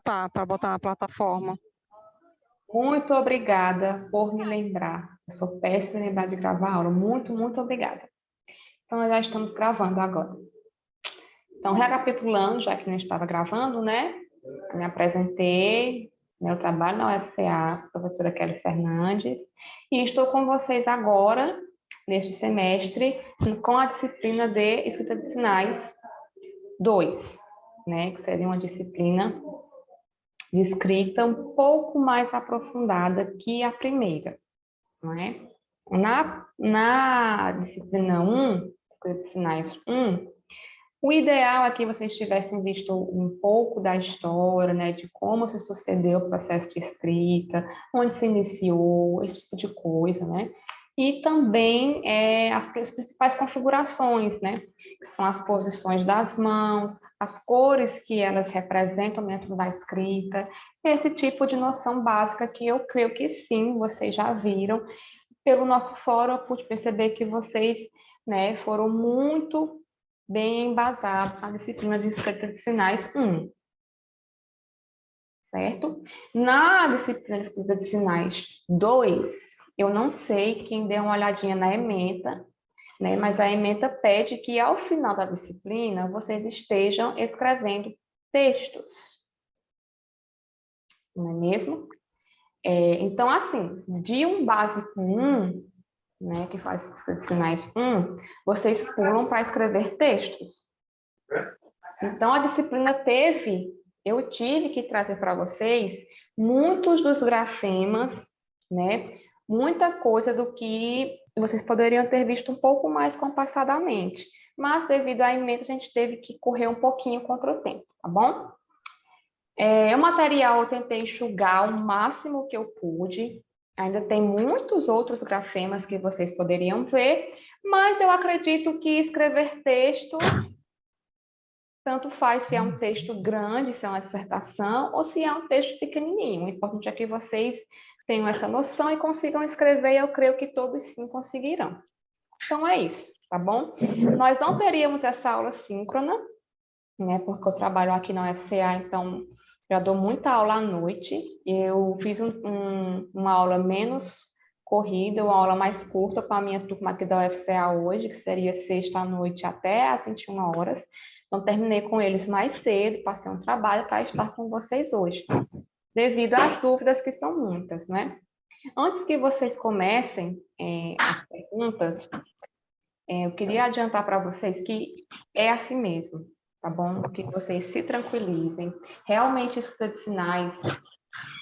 para botar na plataforma. Muito obrigada por me lembrar. Eu sou péssima em lembrar de gravar a aula. Muito, muito obrigada. Então, nós já estamos gravando agora. Então, recapitulando, já que não estava gravando, né? Eu me apresentei, né? Eu trabalho na UFCA, professora Kelly Fernandes, e estou com vocês agora, neste semestre, com a disciplina de Escrita de Sinais 2, né? Que seria uma disciplina de escrita um pouco mais aprofundada que a primeira, não é? Na disciplina 1, Escrita de Sinais 1, o ideal é que vocês tivessem visto um pouco da história, né, de como se sucedeu o processo de escrita, onde se iniciou, esse tipo de coisa, né? E também as principais configurações, né? Que são as posições das mãos, as cores que elas representam dentro da escrita, esse tipo de noção básica que eu creio que sim, vocês já viram. Pelo nosso fórum, eu pude perceber que vocês, né, foram muito bem embasados na disciplina de escrita de sinais 1, certo? Na disciplina de escrita de sinais 2, eu não sei quem deu uma olhadinha na ementa, né? Mas a ementa pede que, ao final da disciplina, vocês estejam escrevendo textos, não é mesmo? Então, assim, de um básico 1, né, que faz escrita de sinais 1, vocês pulam para escrever textos. Então, a disciplina eu tive que trazer para vocês muitos dos grafemas, né? Muita coisa do que vocês poderiam ter visto um pouco mais compassadamente. Mas, devido à emenda, a gente teve que correr um pouquinho contra o tempo, tá bom? O material eu tentei enxugar o máximo que eu pude. Ainda tem muitos outros grafemas que vocês poderiam ver, mas eu acredito que escrever textos tanto faz se é um texto grande, se é uma dissertação, ou se é um texto pequenininho. O importante é que vocês tenham essa noção e consigam escrever, e eu creio que todos sim conseguirão. Então, é isso, tá bom? Nós não teríamos essa aula síncrona, né, porque eu trabalho aqui na UFCA, então já dou muita aula à noite. Eu fiz uma aula menos corrida, uma aula mais curta com a minha turma aqui da UFCA hoje, que seria sexta à noite até às 21 horas. Então, terminei com eles mais cedo, passei um trabalho para estar com vocês hoje, devido às dúvidas que são muitas, né? Antes que vocês comecem as perguntas, eu queria adiantar para vocês que é assim mesmo, tá bom? Que vocês se tranquilizem. Realmente, a escrita de sinais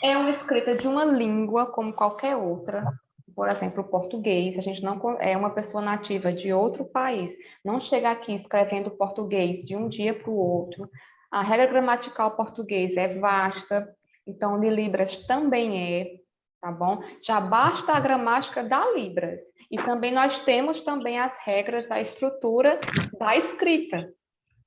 é uma escrita de uma língua como qualquer outra. Por exemplo, o português, a gente não é uma pessoa nativa de outro país, não chega aqui escrevendo português de um dia para o outro. A regra gramatical português é vasta, então de Libras também tá bom? Já basta a gramática da Libras. E também nós temos também as regras da estrutura da escrita.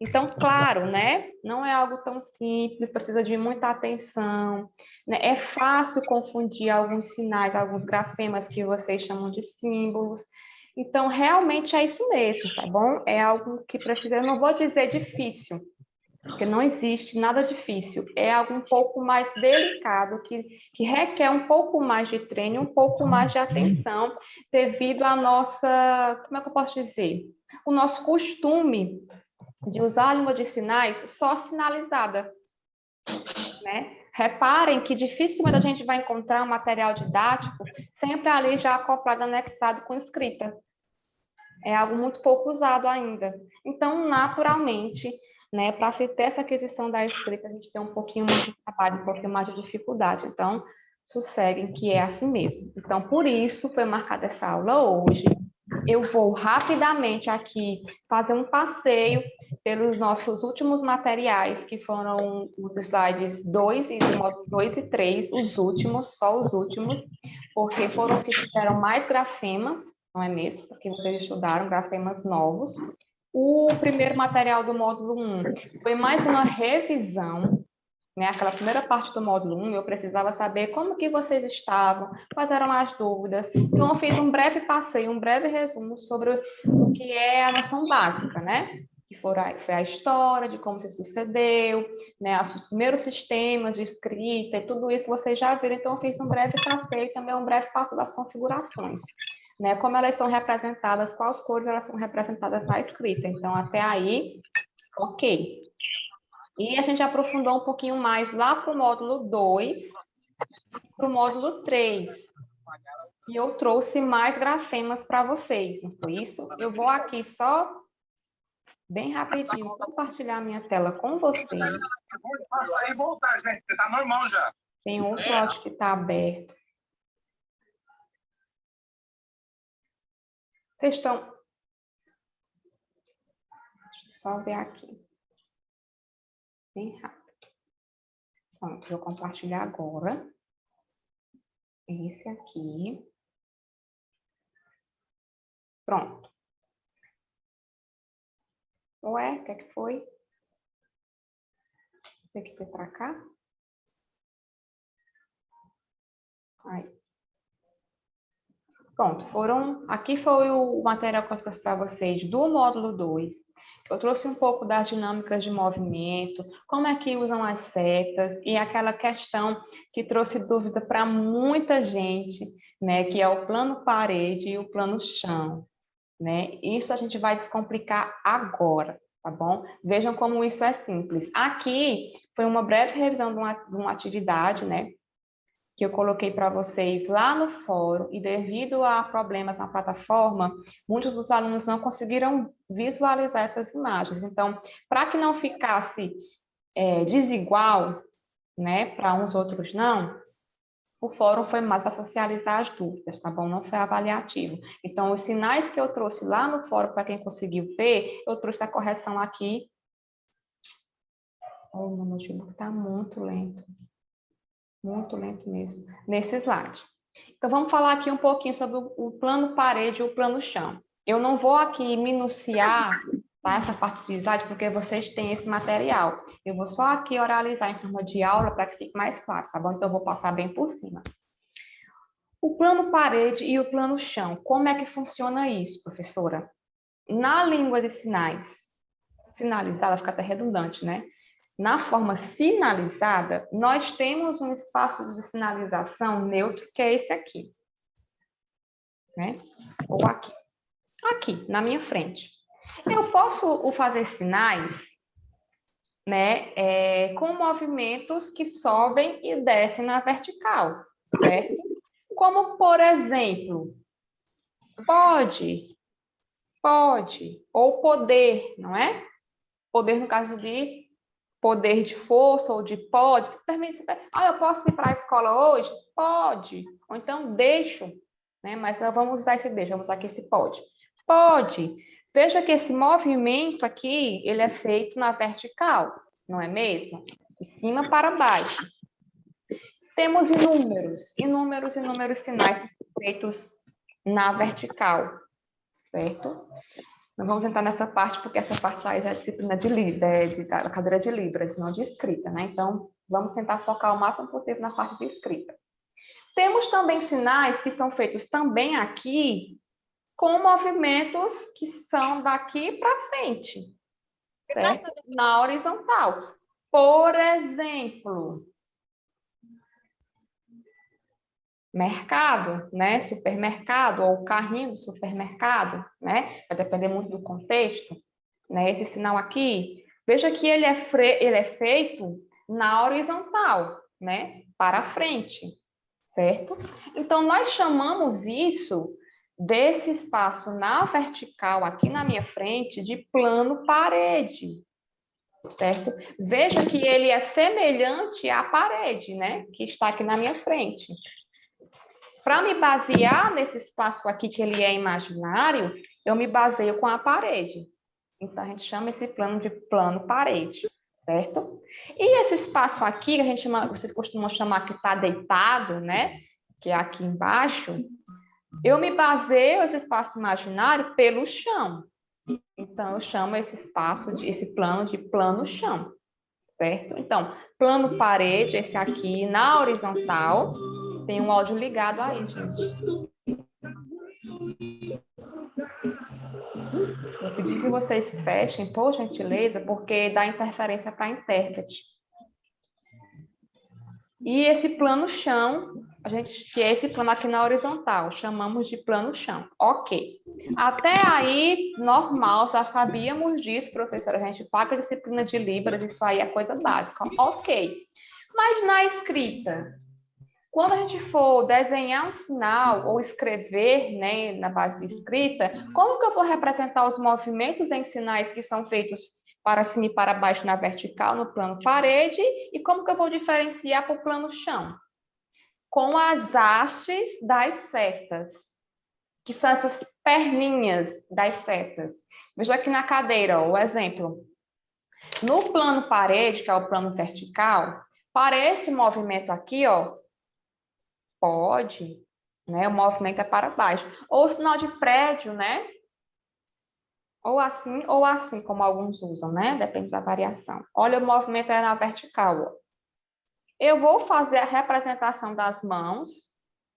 Então, claro, né? Não é algo tão simples, precisa de muita atenção, né? É fácil confundir alguns sinais, alguns grafemas que vocês chamam de símbolos. Então, realmente é isso mesmo, tá bom? É algo que precisa, eu não vou dizer difícil, porque não existe nada difícil. É algo um pouco mais delicado, que requer um pouco mais de treino, um pouco mais de atenção, devido à nossa, como é que eu posso dizer? O nosso costume de usar a língua de sinais só sinalizada, né? Reparem que dificilmente a gente vai encontrar um material didático sempre ali já acoplado, anexado com escrita. É algo muito pouco usado ainda. Então, naturalmente, né, para se ter essa aquisição da escrita, a gente tem um pouquinho mais de trabalho, um pouquinho mais de dificuldade. Então, sosseguem que é assim mesmo. Então, por isso foi marcada essa aula hoje. Eu vou rapidamente aqui fazer um passeio pelos nossos últimos materiais, que foram os slides 2 e módulo 2 e 3, os últimos, só os últimos, porque foram os que tiveram mais grafemas, não é mesmo? Porque vocês estudaram grafemas novos. O primeiro material do módulo 1 foi mais uma revisão, né? Aquela primeira parte do módulo 1, eu precisava saber como que vocês estavam, quais eram as dúvidas. Então, eu fiz um breve passeio, um breve resumo sobre o que é a noção básica, né? que foi a história de como se sucedeu, né, os primeiros sistemas de escrita e tudo isso vocês já viram, então eu fiz um breve passeio e também um breve passo das configurações, né, como elas são representadas, quais cores elas são representadas na escrita, então até aí, ok. E a gente aprofundou um pouquinho mais lá para o módulo 2, para o módulo 3, e eu trouxe mais grafemas para vocês, não foi isso? Eu vou aqui só bem rapidinho compartilhar minha tela com vocês. Sair e voltar, gente, porque tá normal já. Tem outro áudio que está aberto. Vocês estão... Deixa eu só ver aqui. Bem rápido. Pronto, vou compartilhar agora. Esse aqui. Pronto. Ué, o que é que foi? Tem que ir para cá? Aí. Pronto, aqui foi o material que eu trouxe para vocês do módulo 2. Eu trouxe um pouco das dinâmicas de movimento, como é que usam as setas, e aquela questão que trouxe dúvida para muita gente, né, que é o plano parede e o plano chão, né? Isso a gente vai descomplicar agora, tá bom? Vejam como isso é simples. Aqui foi uma breve revisão de uma atividade, né, que eu coloquei para vocês lá no fórum, e devido a problemas na plataforma, muitos dos alunos não conseguiram visualizar essas imagens. Então, para que não ficasse desigual, né, para uns outros não, o fórum foi mais para socializar as dúvidas, tá bom? Não foi avaliativo. Então, os sinais que eu trouxe lá no fórum, para quem conseguiu ver, eu trouxe a correção aqui. Oh, meu notebook está muito lento mesmo, nesse slide. Então, vamos falar aqui um pouquinho sobre o plano parede e o plano chão. Eu não vou aqui minuciar, tá, essa parte de slide, porque vocês têm esse material. Eu vou só aqui oralizar em forma de aula para que fique mais claro, tá bom? Então, eu vou passar bem por cima. O plano parede e o plano chão, como é que funciona isso, professora? Na língua de sinais, sinalizada, fica até redundante, né? Na forma sinalizada, nós temos um espaço de sinalização neutro, que é esse aqui. Né? Ou aqui. Aqui, na minha frente. Eu posso fazer sinais, né, com movimentos que sobem e descem na vertical, certo? Como, por exemplo, pode, ou poder, não é? Poder no caso de poder de força ou de pode. Eu posso ir para a escola hoje? Pode. Ou então deixo, né? Mas não vamos usar esse deixo, vamos usar aqui esse pode. Pode. Veja que esse movimento aqui, ele é feito na vertical, não é mesmo? De cima para baixo. Temos inúmeros sinais feitos na vertical, certo? Não vamos entrar nessa parte, porque essa parte aí já é disciplina da cadeira de Libras, não de escrita, né? Então, vamos tentar focar o máximo possível na parte de escrita. Temos também sinais que são feitos também aqui, com movimentos que são daqui para frente, certo? Na horizontal. Por exemplo, mercado, né? Supermercado, ou carrinho do supermercado, né? Vai depender muito do contexto, né? Esse sinal aqui, veja que ele é feito na horizontal, né? Para frente, certo? Então, nós chamamos isso, desse espaço na vertical, aqui na minha frente, de plano parede, certo? Veja que ele é semelhante à parede, né? Que está aqui na minha frente. Para me basear nesse espaço aqui, que ele é imaginário, eu me baseio com a parede. Então, a gente chama esse plano de plano parede, certo? E esse espaço aqui, vocês costumam chamar que está deitado, né? Que é aqui embaixo. Eu me baseio, esse espaço imaginário, pelo chão. Então, eu chamo esse plano de plano chão, certo? Então, plano parede, esse aqui, na horizontal. Tem um áudio ligado aí, gente. Vou pedir que vocês fechem, por gentileza, porque dá interferência para a intérprete. E esse plano chão, que é esse plano aqui na horizontal, chamamos de plano chão. Ok. Até aí, normal, já sabíamos disso, professora. A gente paga a disciplina de Libras, isso aí é coisa básica. Ok. Mas na escrita, quando a gente for desenhar um sinal ou escrever, né, na base de escrita, como que eu vou representar os movimentos em sinais que são feitos para cima e para baixo na vertical, no plano parede, e como que eu vou diferenciar para o plano chão? Com as hastes das setas, que são essas perninhas das setas. Veja aqui na cadeira, ó, o exemplo. No plano parede, que é o plano vertical, para esse movimento aqui, ó, pode, né? O movimento é para baixo. Ou o sinal de prédio, né? Ou assim, como alguns usam, né? Depende da variação. Olha, o movimento é na vertical, ó. Eu vou fazer a representação das mãos,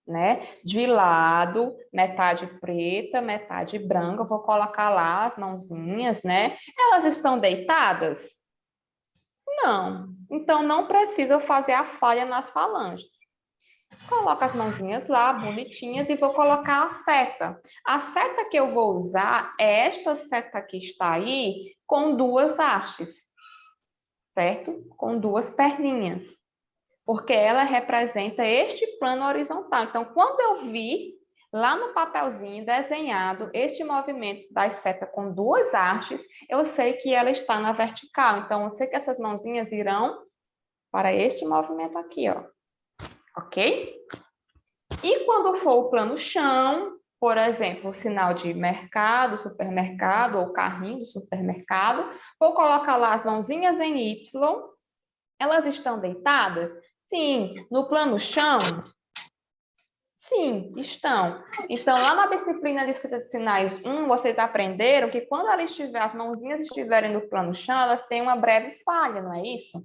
né? De lado, metade preta, metade branca. Eu vou colocar lá as mãozinhas, né? Elas estão deitadas? Não. Então, não precisa fazer a falha nas falanges. Coloco as mãozinhas lá, bonitinhas, e vou colocar a seta. A seta que eu vou usar é esta seta que está aí, com duas hastes, certo? Com duas perninhas, porque ela representa este plano horizontal. Então, quando eu vi lá no papelzinho desenhado este movimento da seta com duas hastes, eu sei que ela está na vertical. Então, eu sei que essas mãozinhas irão para este movimento aqui, ó. Ok? E quando for o plano chão, por exemplo, o sinal de mercado, supermercado, ou carrinho do supermercado, vou colocar lá as mãozinhas em Y. Elas estão deitadas? Sim. No plano chão? Sim, estão. Então, lá na disciplina de escrita de sinais 1, vocês aprenderam que quando as mãozinhas estiverem no plano chão, elas têm uma breve falha, não é isso?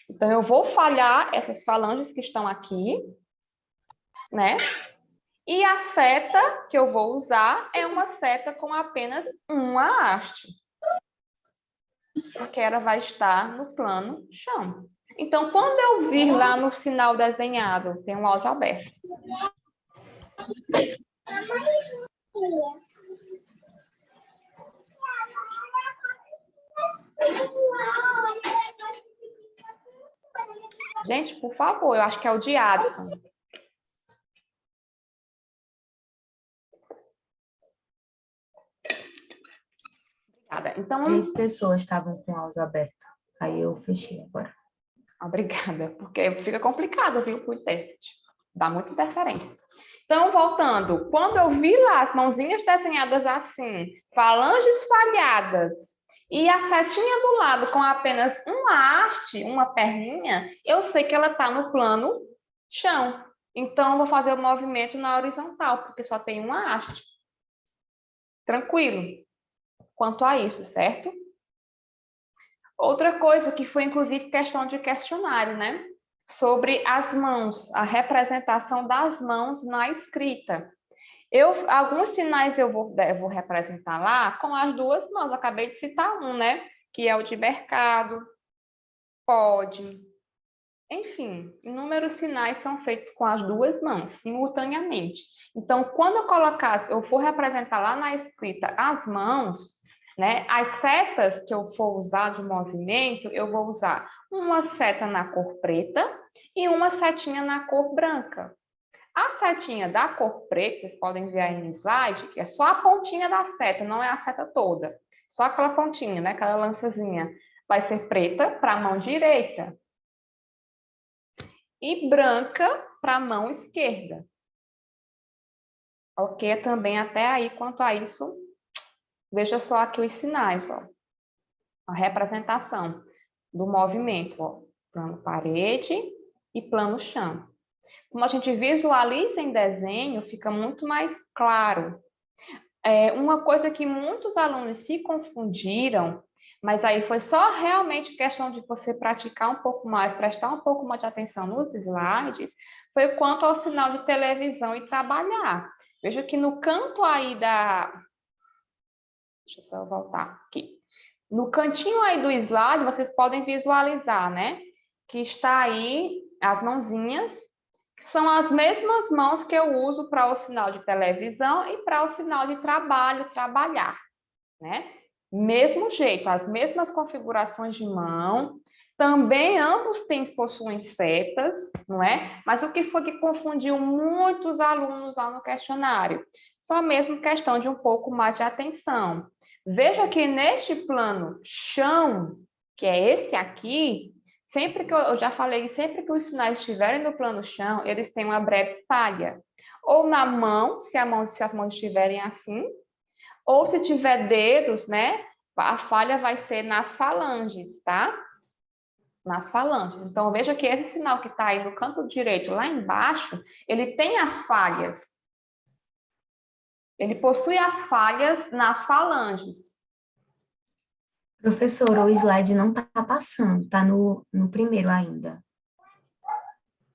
Então, eu vou falhar essas falanges que estão aqui, né? E a seta que eu vou usar é uma seta com apenas uma haste, porque ela vai estar no plano chão. Então, quando eu vir lá no sinal desenhado, tem um áudio aberto. Gente, por favor, eu acho que é o de Adson. Obrigada. Então, 3 pessoas estavam com o áudio aberto. Aí eu fechei agora. obrigada, porque fica complicado, viu, para o intérprete. Dá muita interferência. Então, voltando, quando eu vi lá as mãozinhas desenhadas assim, falanges falhadas, e a setinha do lado com apenas uma haste, uma perninha, eu sei que ela está no plano chão. Então, eu vou fazer o movimento na horizontal, porque só tem uma haste. Tranquilo quanto a isso, certo? Outra coisa que foi, inclusive, questão de questionário, né? Sobre as mãos, a representação das mãos na escrita. Alguns sinais eu vou representar lá com as duas mãos. Eu acabei de citar um, né? Que é o de mercado, pode. Enfim, inúmeros sinais são feitos com as duas mãos, simultaneamente. Então, quando eu for representar lá na escrita as mãos, né? As setas que eu for usar de movimento, eu vou usar uma seta na cor preta e uma setinha na cor branca. A setinha da cor preta, vocês podem ver aí no slide, que é só a pontinha da seta, não é a seta toda. Só aquela pontinha, né? Aquela lançazinha. Vai ser preta para a mão direita e branca para a mão esquerda. Ok? Também até aí, quanto a isso, veja só aqui os sinais, ó. A representação do movimento, ó. Plano parede e plano chão. Como a gente visualiza em desenho, fica muito mais claro. Uma coisa que muitos alunos se confundiram, mas aí foi só realmente questão de você praticar um pouco mais, prestar um pouco mais de atenção nos slides, foi quanto ao sinal de televisão e trabalhar. Veja que no canto aí Deixa eu só voltar aqui. No cantinho aí do slide, vocês podem visualizar, né? Que está aí as mãozinhas, que são as mesmas mãos que eu uso para o sinal de televisão e para o sinal de trabalho, trabalhar, né? Mesmo jeito, as mesmas configurações de mão. Também ambos possuem setas, não é? Mas o que foi que confundiu muitos alunos lá no questionário? Só mesmo questão de um pouco mais de atenção. Veja que neste plano chão, que é esse aqui, sempre que eu já falei, sempre que os sinais estiverem no plano chão, eles têm uma breve falha. Ou na mão, se as mãos estiverem assim, ou se tiver dedos, né? A falha vai ser nas falanges, tá? Nas falanges. Então, veja que esse sinal que está aí no canto direito, lá embaixo, ele tem as falhas. Ele possui as falhas nas falanges. Professora, o slide não está passando, está no primeiro ainda.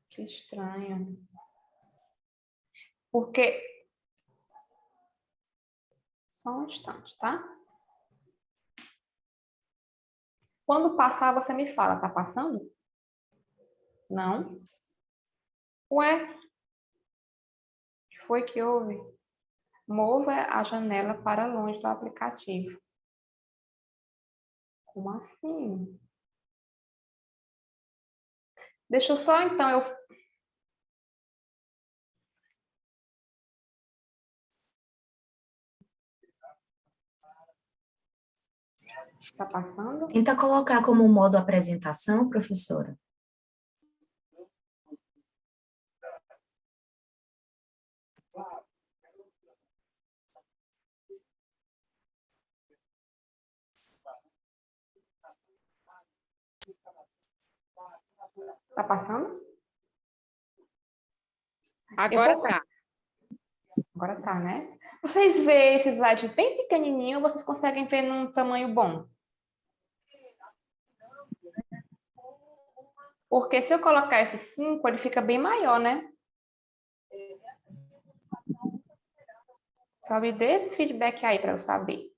Que estranho. Porque... Só um instante, tá? Quando passar, você me fala, tá passando? Não? Ué? O que foi que houve? Mova a janela para longe do aplicativo. Como assim? Deixa eu só, então, eu... Tá passando? Tenta colocar como modo apresentação, professora. Tá passando? Agora tá. Agora tá, né? Vocês veem esse slide bem pequenininho, vocês conseguem ver num tamanho bom? Porque se eu colocar F5, ele fica bem maior, né? Só me dê esse feedback aí para eu saber.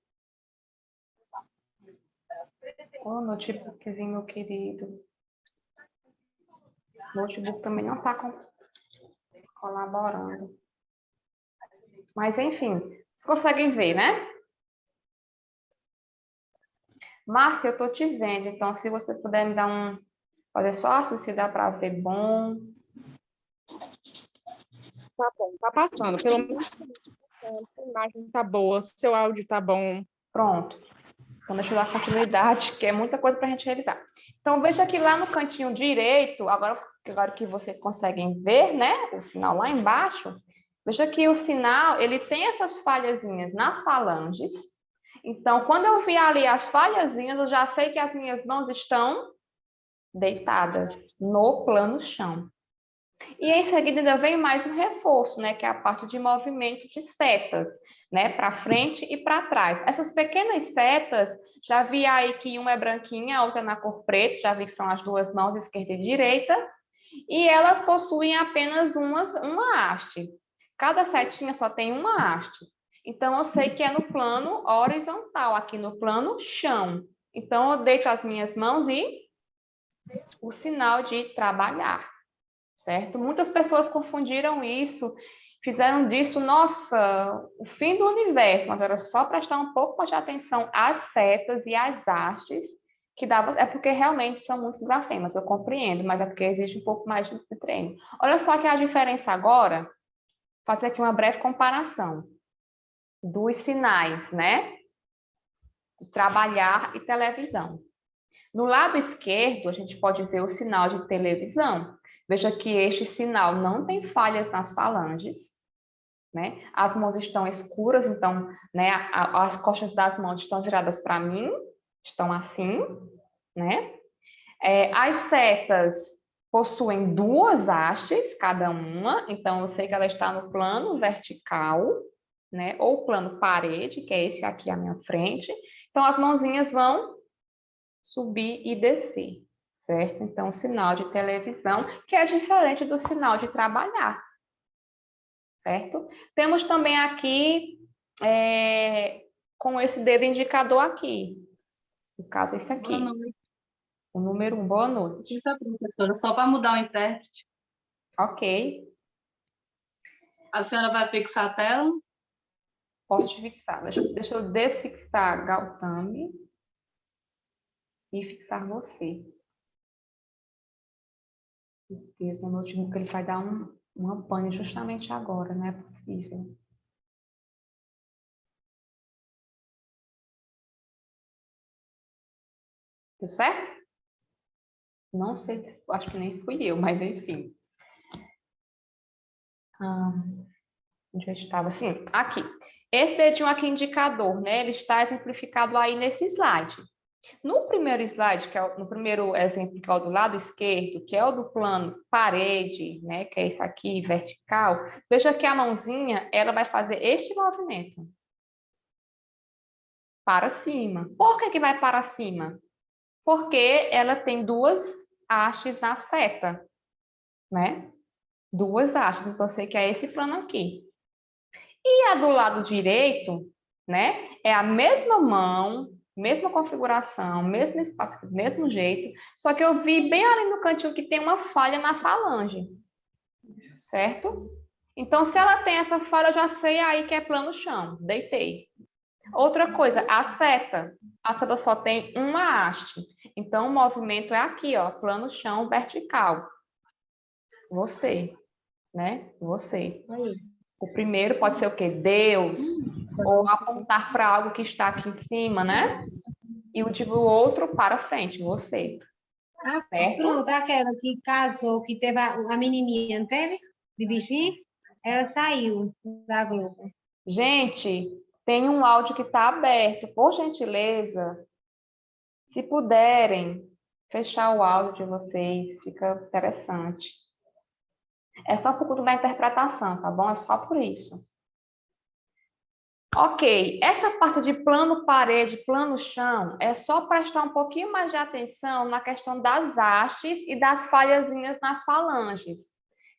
Ô, notebookzinho, meu querido. O notebook também não está colaborando. Mas, enfim, vocês conseguem ver, né? Márcia, eu estou te vendo, então se você puder me dar um... Fazer só assim, se dá para ver bom. Tá bom, tá passando. Pelo menos a imagem tá boa, seu áudio tá bom. Pronto. Então, deixa eu dar continuidade, que é muita coisa para a gente realizar. Então, veja que lá no cantinho direito, agora que vocês conseguem ver, né, o sinal lá embaixo, veja que o sinal, ele tem essas falhazinhas nas falanges. Então, quando eu vi ali as falhazinhas, eu já sei que as minhas mãos estão deitadas no plano chão. E em seguida ainda vem mais um reforço, né, que é a parte de movimento de setas, né, para frente e para trás. Essas pequenas setas, já vi aí que uma é branquinha, a outra é na cor preta, já vi que são as duas mãos, esquerda e direita, e elas possuem apenas uma haste. Cada setinha só tem uma haste. Então, eu sei que é no plano horizontal, aqui no plano chão. Então, eu deito as minhas mãos e o sinal de trabalhar. Certo? Muitas pessoas confundiram isso, fizeram disso, nossa, o fim do universo, mas era só prestar um pouco mais de atenção às setas e às hastes, que dava, é porque realmente são muitos grafemas, eu compreendo, mas é porque existe um pouco mais de treino. Olha só que a diferença agora, fazer aqui uma breve comparação dos sinais, né? De trabalhar e televisão. No lado esquerdo, a gente pode ver o sinal de televisão. Veja que este sinal não tem falhas nas falanges, né? As mãos estão escuras, então, né, as costas das mãos estão viradas para mim, estão assim, né? As setas possuem duas hastes, cada uma, então eu sei que ela está no plano vertical, né? Ou plano parede, que é esse aqui à minha frente. Então, as mãozinhas vão subir e descer, certo? Então, o sinal de televisão, que é diferente do sinal de trabalhar, certo? Temos também aqui com esse dedo indicador aqui. No caso, esse aqui. Boa noite. O número 1, boa noite. Então, professora, só para mudar o intérprete. Ok. A senhora vai fixar a tela? Posso te fixar. Deixa eu desfixar Gautami e fixar você. Meu Deus, meu notebook ele vai dar uma pane justamente agora, não é possível. Deu certo? Não sei, acho que nem fui eu, mas enfim. Onde eu estava? Assim, aqui. Esse dedinho aqui indicador, né? Ele está exemplificado aí nesse slide. No primeiro slide, no primeiro exemplo, que é o do lado esquerdo, que é o do plano parede, né? Que é esse aqui, vertical. Veja que a mãozinha, ela vai fazer este movimento. Para cima. Por que que vai para cima? Porque ela tem duas hastes na seta, né? Duas hastes. Então, eu sei que é esse plano aqui. E a do lado direito, né? É a mesma mão, mesma configuração, mesmo espaço, mesmo jeito, só que eu vi bem ali no cantinho que tem uma falha na falange, certo? Então, se ela tem essa falha, eu já sei aí que é plano chão, deitei. Outra coisa, a seta só tem uma haste, então o movimento é aqui, ó, plano chão vertical. Você, né? Você. Aí. O primeiro pode ser o quê? Deus, ou apontar para algo que está aqui em cima, né? E o outro para frente, você. Ah, Certo? pronto, aquela que casou, que teve a menininha, não teve? De bichinho, ela saiu da Globo. Gente, tem um áudio que está aberto. Por gentileza, se puderem, fechar o áudio de vocês, fica interessante. É só por conta da interpretação, tá bom? É só por isso. Ok, essa parte de plano parede, plano chão, é só prestar um pouquinho mais de atenção na questão das hastes e das falhazinhas nas falanges.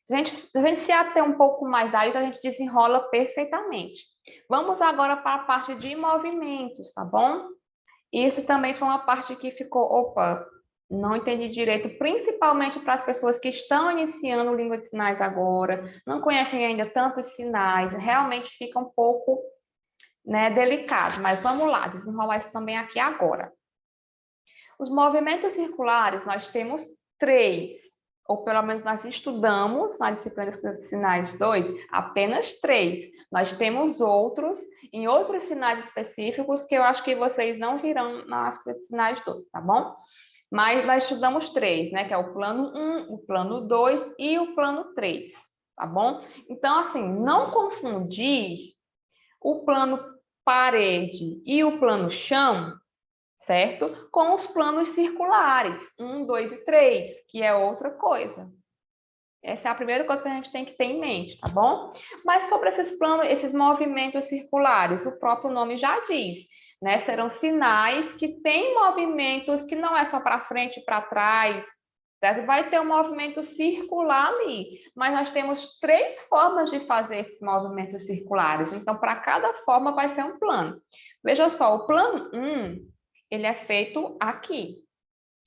Se a gente se ater um pouco mais a isso, a gente desenrola perfeitamente. Vamos agora para a parte de movimentos, tá bom? Isso também foi uma parte que ficou, opa, não entendi direito, principalmente para as pessoas que estão iniciando língua de sinais agora, não conhecem ainda tantos sinais, realmente fica um pouco, né, delicado, mas vamos lá, desenrolar isso também aqui agora. Os movimentos circulares, nós temos 3, ou pelo menos nós estudamos na disciplina de sinais 2, apenas 3. Nós temos outros, em outros sinais específicos, que eu acho que vocês não virão na disciplina de sinais 2, tá bom? Mas nós estudamos 3, né, que é o plano 1, o plano 2 e o plano 3, tá bom? Então, assim, não confundir o plano parede e o plano chão, certo? Com os planos circulares, 1, 2 e 3, que é outra coisa. Essa é a primeira coisa que a gente tem que ter em mente, tá bom? Mas sobre esses planos, esses movimentos circulares, o próprio nome já diz, né? Serão sinais que têm movimentos que não é só para frente e para trás, certo? Vai ter um movimento circular ali, mas nós temos 3 formas de fazer esses movimentos circulares. Então, para cada forma vai ser um plano. Veja só, o plano 1, ele é feito aqui,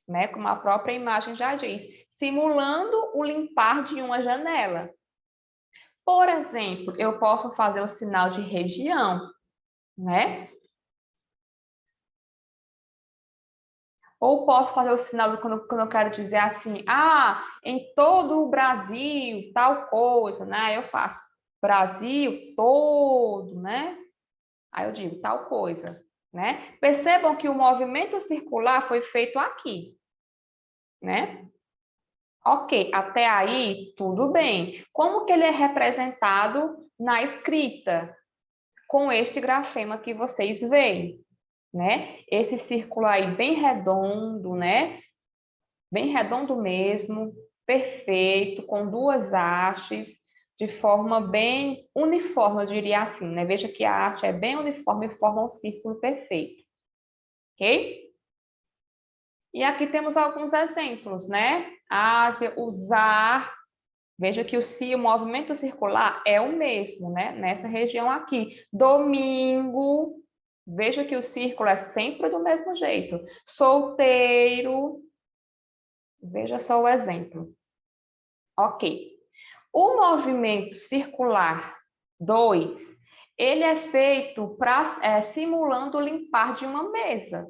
né? Como a própria imagem já diz, simulando o limpar de uma janela. Por exemplo, eu posso fazer o sinal de região, né? Ou posso fazer o sinal quando eu quero dizer assim, em todo o Brasil, tal coisa, né? Eu faço Brasil todo, né? Aí eu digo tal coisa, né? Percebam que o movimento circular foi feito aqui, né? Ok, até aí tudo bem. Como que ele é representado na escrita? Com este grafema que vocês veem, né? Esse círculo aí bem redondo, né? Bem redondo mesmo, perfeito, com 2 hastes, de forma bem uniforme, eu diria assim, né? Veja que a haste é bem uniforme e forma um círculo perfeito, ok? E aqui temos alguns exemplos, né? Usar, veja que o movimento circular é o mesmo, né? Nessa região aqui. Domingo, Veja que o círculo é sempre do mesmo jeito. Solteiro. Veja só o exemplo. Ok. O movimento circular 2, ele é feito simulando limpar de uma mesa.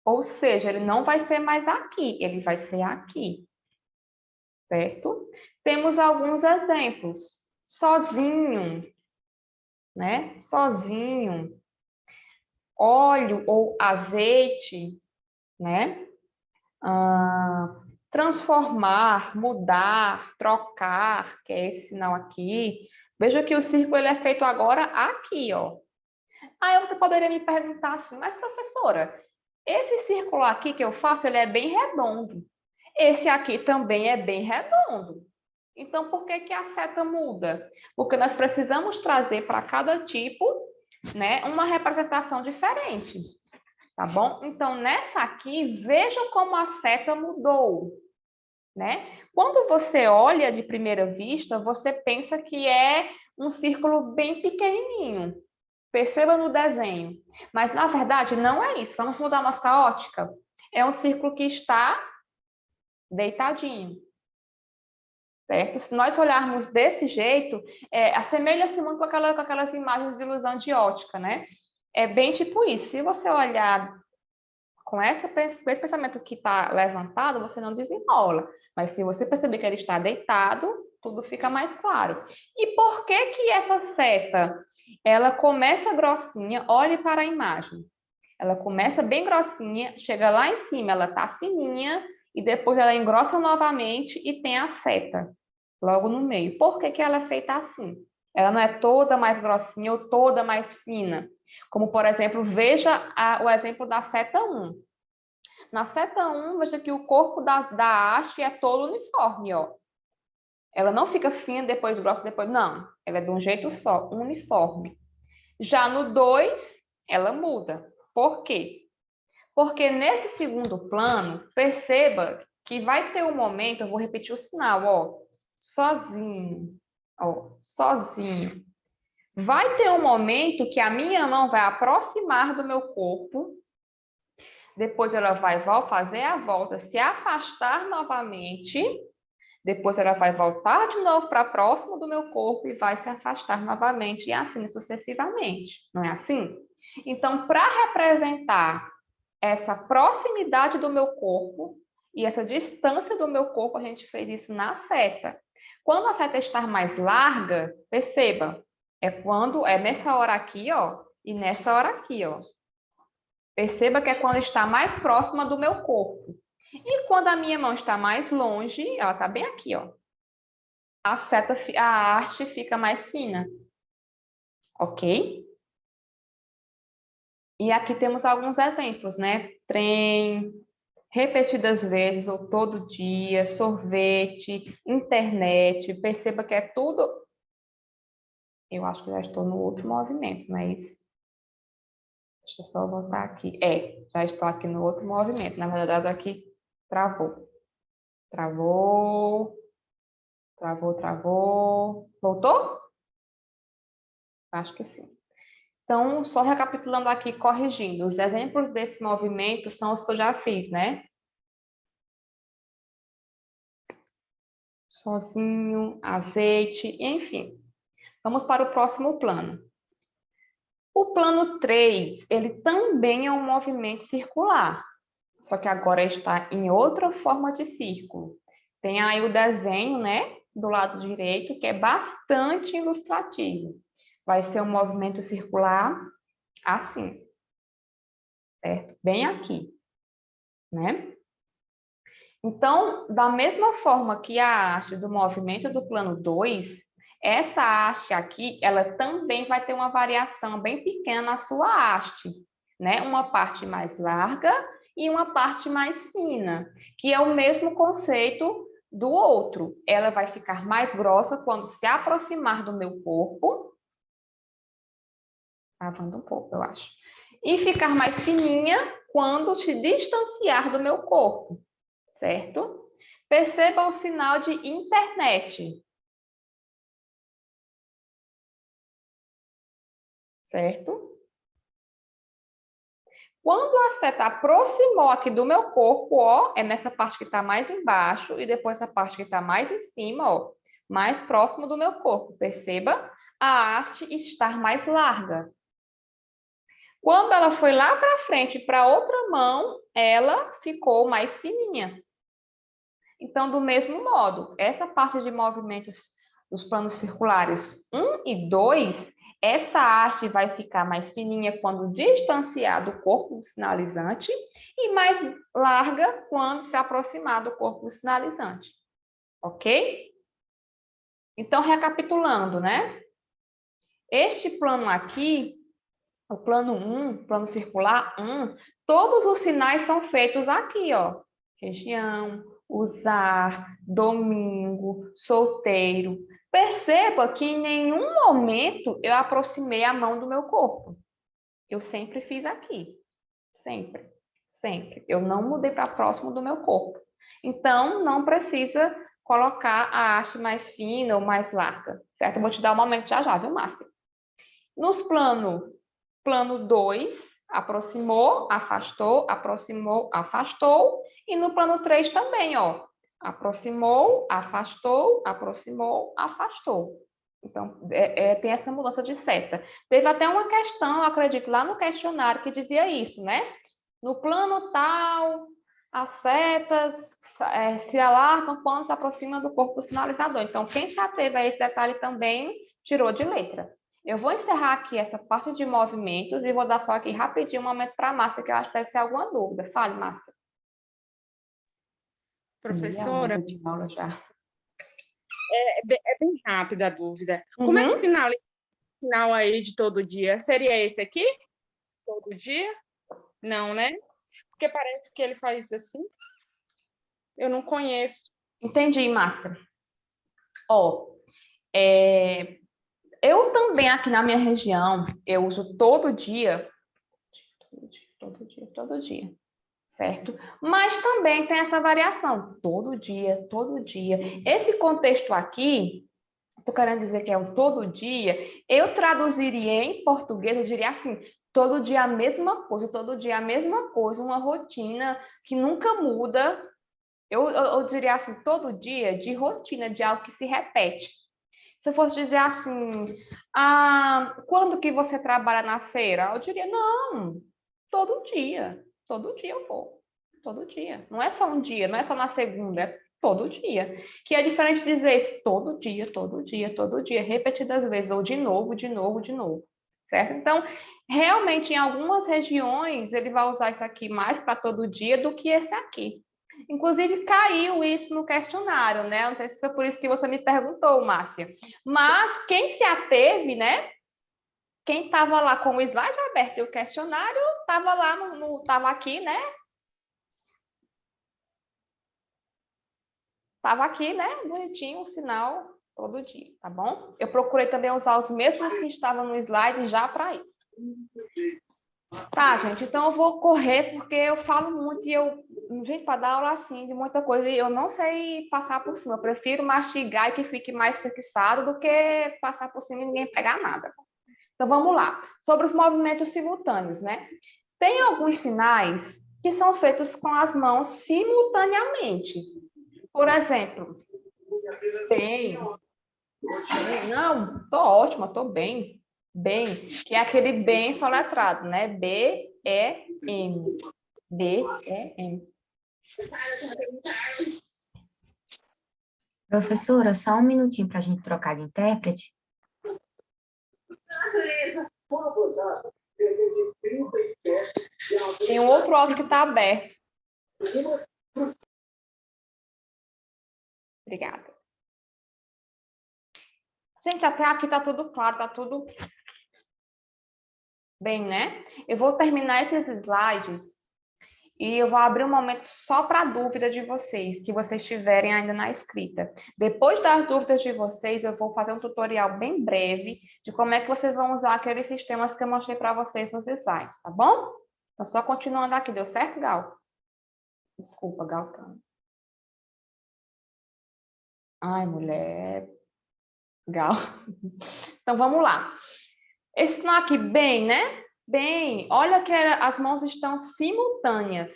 Ou seja, ele não vai ser mais aqui, ele vai ser aqui. Certo? Temos alguns exemplos. Sozinho, né? Sozinho. Óleo ou azeite, né? Transformar, mudar, trocar, que é esse sinal aqui. Veja que o círculo ele é feito agora aqui, ó. Aí você poderia me perguntar assim, mas professora, esse círculo aqui que eu faço, ele é bem redondo. Esse aqui também é bem redondo. Então, por que que a seta muda? Porque nós precisamos trazer para cada tipo, né, uma representação diferente. Tá bom? Então, nessa aqui, veja como a seta mudou, né? Quando você olha de primeira vista, você pensa que é um círculo bem pequenininho. Perceba no desenho. Mas, na verdade, não é isso. Vamos mudar nossa ótica. É um círculo que está deitadinho. Certo? Se nós olharmos desse jeito, assemelha-se muito com aquelas imagens de ilusão de ótica, né? É bem tipo isso. Se você olhar com esse pensamento que está levantado, você não desenrola. Mas se você perceber que ele está deitado, tudo fica mais claro. E por que que essa seta, ela começa grossinha? Olhe para a imagem. Ela começa bem grossinha, chega lá em cima, ela está fininha, e depois ela engrossa novamente e tem a seta logo no meio. Por que que ela é feita assim? Ela não é toda mais grossinha ou toda mais fina. Como, por exemplo, veja o exemplo da seta 1. Na seta 1, veja que o corpo da haste é todo uniforme, ó. Ela não fica fina, depois grossa, depois... Não, ela é de um jeito só, uniforme. Já no 2, ela muda. Por quê? Porque nesse segundo plano, perceba que vai ter um momento, eu vou repetir o sinal, ó, sozinho, ó, sozinho. Vai ter um momento que a minha mão vai aproximar do meu corpo, depois ela vai fazer a volta, se afastar novamente, depois ela vai voltar de novo para próximo do meu corpo e vai se afastar novamente, e assim sucessivamente. Não é assim? Então, para representar essa proximidade do meu corpo e essa distância do meu corpo, a gente fez isso na seta. Quando a seta está mais larga, perceba, é nessa hora aqui, ó, e nessa hora aqui, ó. Perceba que é quando está mais próxima do meu corpo. E quando a minha mão está mais longe, ela está bem aqui, ó. A haste fica mais fina. Ok? E aqui temos alguns exemplos, né? Trem, repetidas vezes ou todo dia, sorvete, internet. Perceba que é tudo... Eu acho que já estou no outro movimento, não é isso? Deixa eu só voltar aqui. Já estou aqui no outro movimento. Na verdade, aqui travou. Travou. Travou, travou. Voltou? Acho que sim. Então, só recapitulando aqui, corrigindo. Os exemplos desse movimento são os que eu já fiz, né? Sozinho, azeite, enfim. Vamos para o próximo plano. O plano 3, ele também é um movimento circular, só que agora está em outra forma de círculo. Tem aí o desenho, né, do lado direito, que é bastante ilustrativo. Vai ser um movimento circular assim, certo? Bem aqui, né? Então, da mesma forma que a haste do movimento do plano 2, essa haste aqui, ela também vai ter uma variação bem pequena na sua haste, né? Uma parte mais larga e uma parte mais fina, que é o mesmo conceito do outro. Ela vai ficar mais grossa quando se aproximar do meu corpo, travando um pouco, eu acho, e ficar mais fininha quando se distanciar do meu corpo, certo? Perceba o sinal de internet. Certo? Quando a seta aproximou aqui do meu corpo, ó, é nessa parte que está mais embaixo e depois essa parte que está mais em cima, ó, mais próximo do meu corpo. Perceba a haste estar mais larga. Quando ela foi lá para frente, para outra mão, ela ficou mais fininha. Então, do mesmo modo, essa parte de movimentos dos planos circulares 1 e 2, essa haste vai ficar mais fininha quando distanciar do corpo do sinalizante e mais larga quando se aproximar do corpo do sinalizante. Ok? Então, recapitulando, né? Este plano aqui, o plano 1, plano circular 1, todos os sinais são feitos aqui, ó. Região, usar, domingo, solteiro. Perceba que em nenhum momento eu aproximei a mão do meu corpo. Eu sempre fiz aqui. Sempre. Sempre. Eu não mudei para próximo do meu corpo. Então, não precisa colocar a haste mais fina ou mais larga. Certo? Eu vou te dar um momento já já, viu, Márcia? Nos plano 2, aproximou, afastou, aproximou, afastou. E no plano 3 também, ó. Aproximou, afastou, aproximou, afastou. Então, tem essa mudança de seta. Teve até uma questão, eu acredito, lá no questionário que dizia isso, né? No plano tal, as setas se alargam quando se aproxima do corpo do sinalizador. Então, quem se ateve a esse detalhe também tirou de letra. Eu vou encerrar aqui essa parte de movimentos e vou dar só aqui rapidinho um momento para a Márcia, que eu acho que deve ser alguma dúvida. Fale, Márcia. Professora, Meia hora de aula já. é bem rápida a dúvida. Como é que o sinal aí de todo dia? Seria esse aqui? Todo dia? Não, né? Porque parece que ele faz assim. Eu não conheço. Entendi, Márcia. Ó, eu também aqui na minha região, eu uso todo dia, todo dia, certo? Mas também tem essa variação, todo dia, todo dia. Esse contexto aqui, estou querendo dizer que é um todo dia, eu traduziria em português, eu diria assim, todo dia a mesma coisa, todo dia a mesma coisa, uma rotina que nunca muda. Eu diria assim, todo dia de rotina, de algo que se repete. Se eu fosse dizer assim, quando que você trabalha na feira? Eu diria, não, todo dia eu vou, todo dia. Não é só um dia, não é só na segunda, é todo dia. Que é diferente de dizer isso, todo dia, todo dia, todo dia, repetidas vezes, ou de novo, de novo, de novo. Certo? Então, realmente, em algumas regiões, ele vai usar isso aqui mais para todo dia do que esse aqui. Inclusive, caiu isso no questionário, né? Não sei se foi por isso que você me perguntou, Márcia. Mas quem se ateve, né? Quem estava lá com o slide aberto e o questionário, estava lá, estava aqui, né? Estava aqui, né? Bonitinho o sinal todo dia, tá bom? Eu procurei também usar os mesmos que estavam no slide já para isso. Tá, gente, então eu vou correr porque eu falo muito e gente, para dar aula assim de muita coisa, eu não sei passar por cima. Eu prefiro mastigar e que fique mais fixado do que passar por cima e ninguém pegar nada. Então vamos lá. Sobre os movimentos simultâneos, né? Tem alguns sinais que são feitos com as mãos simultaneamente. Por exemplo, não, tô ótima, tô bem. Bem, que é aquele bem soletrado, né? B-E-M. B-E-M. Professora, só um minutinho para a gente trocar de intérprete. Tem um outro áudio que está aberto. Obrigada. Gente, até aqui está tudo claro, está tudo bem, né? Eu vou terminar esses slides e eu vou abrir um momento só para a dúvida de vocês, que vocês tiverem ainda na escrita. Depois das dúvidas de vocês, eu vou fazer um tutorial bem breve de como é que vocês vão usar aqueles sistemas que eu mostrei para vocês nos slides, tá bom? Então, só continuando aqui. Deu certo, Gal? Desculpa, Gal. Ai, mulher. Gal. Então, vamos lá. Esse sinal aqui, bem, né? Bem, olha que as mãos estão simultâneas.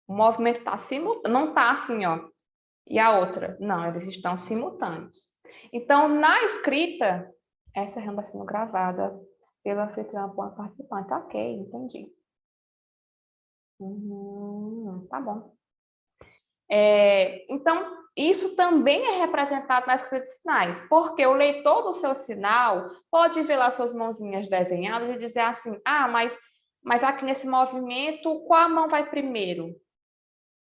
O movimento está simultâneo, não está assim, ó. E a outra? Não, eles estão simultâneos. Então, na escrita, essa reunião está sendo gravada pela anfitriã participante. Ok, entendi. Tá bom. Então, isso também é representado nas escrita de sinais, porque o leitor do seu sinal pode ver lá suas mãozinhas desenhadas e dizer assim, ah, mas aqui nesse movimento, qual mão vai primeiro?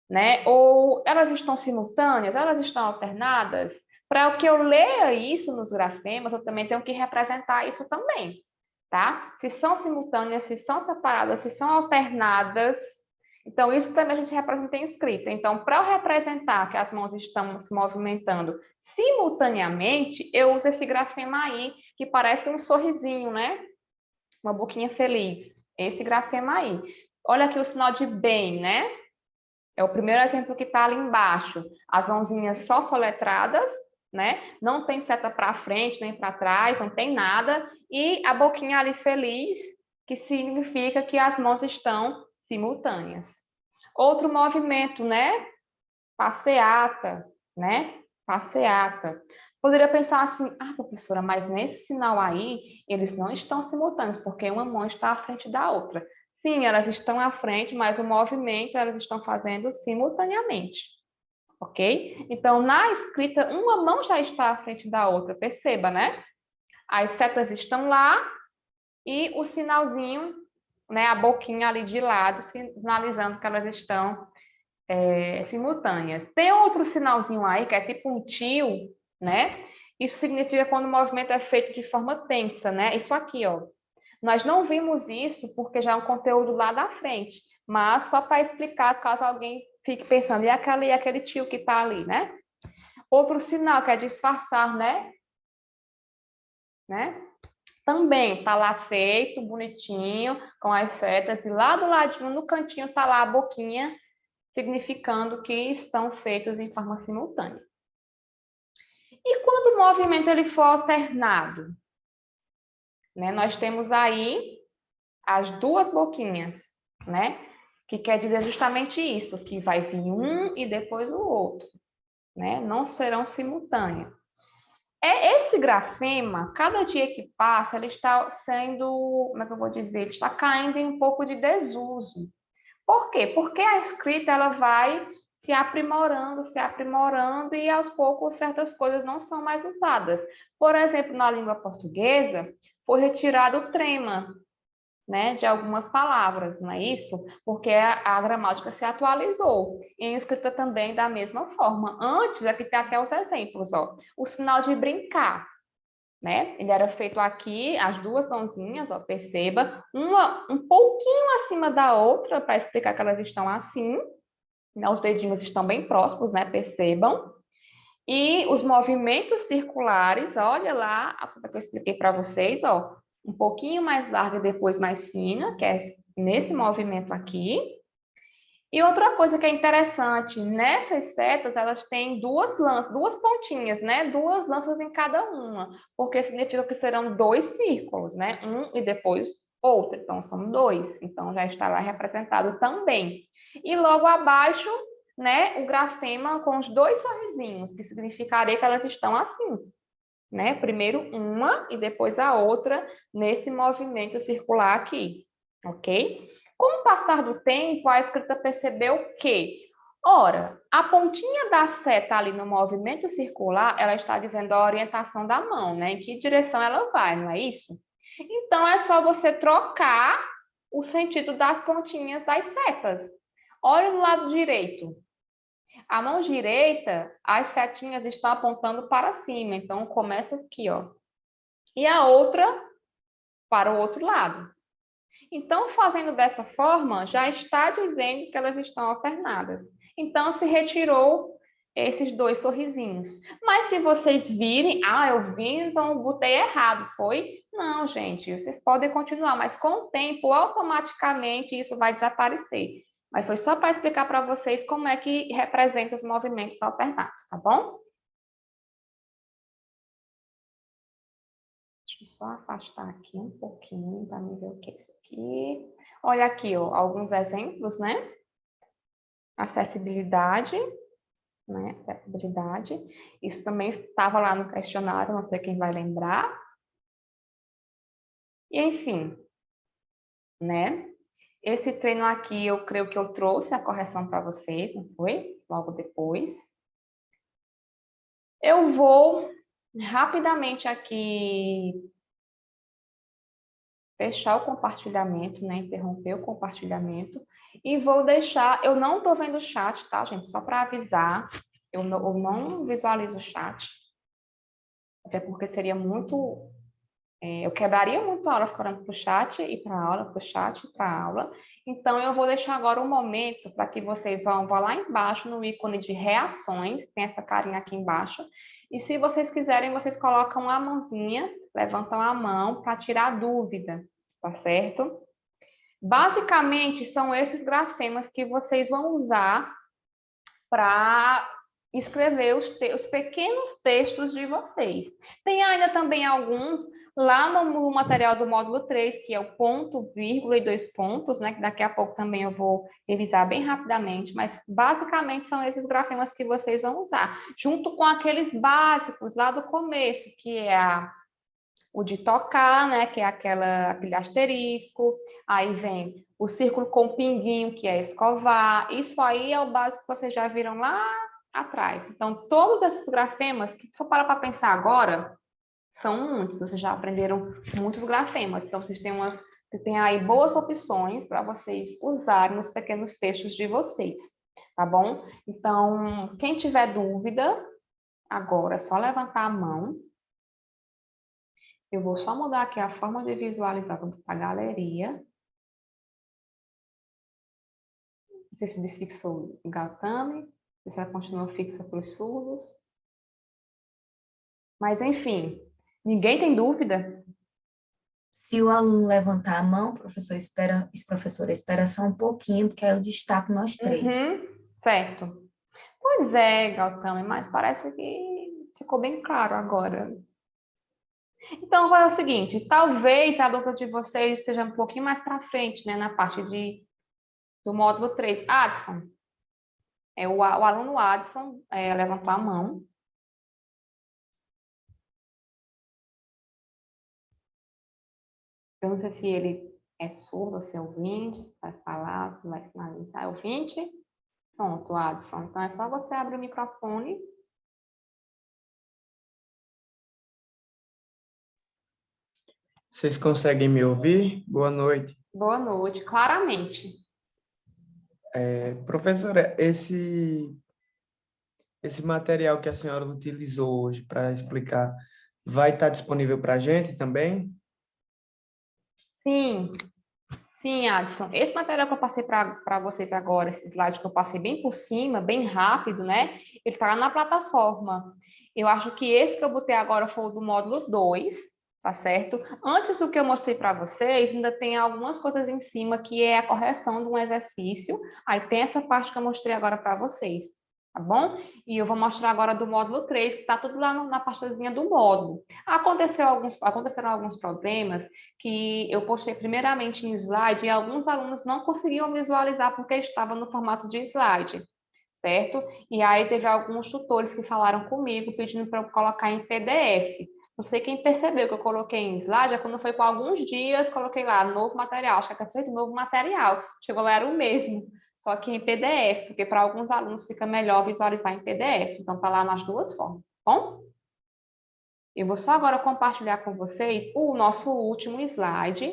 Né? Ou elas estão simultâneas, elas estão alternadas? Para que eu leia isso nos grafemas, eu também tenho que representar isso também, tá? Se são simultâneas, se são separadas, se são alternadas. Então, isso também a gente representa em escrita. Então, para eu representar que as mãos estão se movimentando simultaneamente, eu uso esse grafema aí, que parece um sorrisinho, né? Uma boquinha feliz. Esse grafema aí. Olha aqui o sinal de bem, né? É o primeiro exemplo que está ali embaixo. As mãozinhas só soletradas, né? Não tem seta para frente nem para trás, não tem nada. E a boquinha ali feliz, que significa que as mãos estão simultâneas. Outro movimento, né? Passeata, né? Passeata. Poderia pensar assim, ah, professora, mas nesse sinal aí, eles não estão simultâneos, porque uma mão está à frente da outra. Sim, elas estão à frente, mas o movimento elas estão fazendo simultaneamente, ok? Então, na escrita, uma mão já está à frente da outra, perceba, né? As setas estão lá e o sinalzinho, né, a boquinha ali de lado, sinalizando que elas estão simultâneas. Tem outro sinalzinho aí, que é tipo um tio, né? Isso significa quando o movimento é feito de forma tensa, né? Isso aqui, ó. Nós não vimos isso porque já é um conteúdo lá da frente, mas só para explicar, caso alguém fique pensando, e aquele tio que está ali, né? Outro sinal que é disfarçar, né? Também está lá feito, bonitinho, com as setas, e lá do ladinho, no cantinho, está lá a boquinha, significando que estão feitos em forma simultânea. E quando o movimento ele for alternado? Né? Nós temos aí as duas boquinhas, né? Que quer dizer justamente isso, que vai vir um e depois o outro, né? Não serão simultâneos. Esse grafema, cada dia que passa, ele está sendo, como é que eu vou dizer? Ele está caindo em um pouco de desuso. Por quê? Porque a escrita ela vai se aprimorando e aos poucos certas coisas não são mais usadas. Por exemplo, na língua portuguesa, foi retirado o trema, né, de algumas palavras, não é isso? Porque a gramática se atualizou. Em escrita também da mesma forma. Antes, aqui tem até os exemplos, ó. O sinal de brincar, né? Ele era feito aqui, as duas mãozinhas, ó, perceba, uma um pouquinho acima da outra, para explicar que elas estão assim, né? Os dedinhos estão bem próximos, né? Percebam. E os movimentos circulares, olha lá, a seta que eu expliquei para vocês, ó, um pouquinho mais larga e depois mais fina, que é nesse movimento aqui. E outra coisa que é interessante, nessas setas, elas têm duas pontinhas, né? Duas lanças em cada uma, porque significa que serão dois círculos, né? Um e depois outro, então são dois, então já está lá representado também. E logo abaixo, né, o grafema com os dois sorrisinhos, que significaria que elas estão assim, né? Primeiro uma e depois a outra nesse movimento circular aqui, ok? Com o passar do tempo, a escrita percebeu que, ora, a pontinha da seta ali no movimento circular, ela está dizendo a orientação da mão, né? Em que direção ela vai, não é isso? Então, é só você trocar o sentido das pontinhas das setas. Olha no lado direito. A mão direita, as setinhas estão apontando para cima, então começa aqui, ó. E a outra para o outro lado. Então, fazendo dessa forma, já está dizendo que elas estão alternadas. Então, se retirou esses dois sorrisinhos. Mas se vocês virem, ah, eu vi, então eu botei errado, foi? Não, gente, vocês podem continuar, mas com o tempo, automaticamente, isso vai desaparecer. Mas foi só para explicar para vocês como é que representa os movimentos alternados, tá bom? Deixa eu só afastar aqui um pouquinho para me ver o que é isso aqui. Olha aqui, ó, alguns exemplos, né? Acessibilidade, né? Acessibilidade. Isso também estava lá no questionário, não sei quem vai lembrar. E, enfim, né? Esse treino aqui, eu creio que eu trouxe a correção para vocês, não foi? Logo depois. Eu vou rapidamente aqui fechar o compartilhamento, né? Interromper o compartilhamento. E vou deixar... Eu não estou vendo o chat, tá, gente? Só para avisar. Eu não visualizo o chat. Até porque seria muito... eu quebraria muito a aula ficando para o chat e para a aula, para o chat e para a aula. Então, eu vou deixar agora um momento para que vocês vão lá embaixo no ícone de reações, tem essa carinha aqui embaixo, e se vocês quiserem, vocês colocam a mãozinha, levantam a mão para tirar dúvida, tá certo? Basicamente, são esses grafemas que vocês vão usar para escrever os pequenos textos de vocês. Tem ainda também alguns lá no material do módulo 3, que é o ponto, vírgula e 2 pontos, né, que daqui a pouco também eu vou revisar bem rapidamente, mas basicamente são esses grafemas que vocês vão usar, junto com aqueles básicos lá do começo, que é o de tocar, né, que é aquele asterisco, aí vem o círculo com pinguinho, que é escovar, isso aí é o básico que vocês já viram lá atrás. Então, todos esses grafemas, que se for parar para pensar agora, são muitos, vocês já aprenderam muitos grafemas, então vocês têm aí boas opções para vocês usarem nos pequenos textos de vocês, tá bom? Então, quem tiver dúvida, agora é só levantar a mão. Eu vou só mudar aqui a forma de visualizar a galeria. Não sei se desfixou o Gautami, se ela continua fixa para os surdos. Mas, enfim, ninguém tem dúvida? Se o aluno levantar a mão, professora, espera só um pouquinho, porque aí eu destaco nós três. Certo. Pois é, Gautami, mas parece que ficou bem claro agora. Então, vai o seguinte, talvez a dúvida de vocês esteja um pouquinho mais para frente, né, na parte do módulo 3. Adson, o aluno Adson levantou a mão. Eu não sei se ele é surdo, se é ouvinte, se vai falar, se vai sinalizar. É ouvinte? Pronto, Adson. Então, é só você abrir o microfone. Vocês conseguem me ouvir? Boa noite. Boa noite, claramente. Professora, esse material que a senhora utilizou hoje para explicar vai estar disponível para a gente também? Sim, Adson. Esse material que eu passei para vocês agora, esse slide que eu passei bem por cima, bem rápido, né? Ele está lá na plataforma. Eu acho que esse que eu botei agora foi o do módulo 2, tá certo? Antes do que eu mostrei para vocês, ainda tem algumas coisas em cima que é a correção de um exercício. Aí tem essa parte que eu mostrei agora para vocês, tá bom? E eu vou mostrar agora do módulo 3, que está tudo lá na pastazinha do módulo. Aconteceram alguns problemas que eu postei primeiramente em slide e alguns alunos não conseguiam visualizar porque estava no formato de slide, certo? E aí teve alguns tutores que falaram comigo pedindo para eu colocar em PDF. Não sei quem percebeu que eu coloquei em slide, é quando foi com alguns dias, coloquei lá, novo material, acho que é feito novo material. Chegou lá, era o mesmo, só que em PDF, porque para alguns alunos fica melhor visualizar em PDF. Então, tá lá nas duas formas, tá bom? Eu vou só agora compartilhar com vocês o nosso último slide,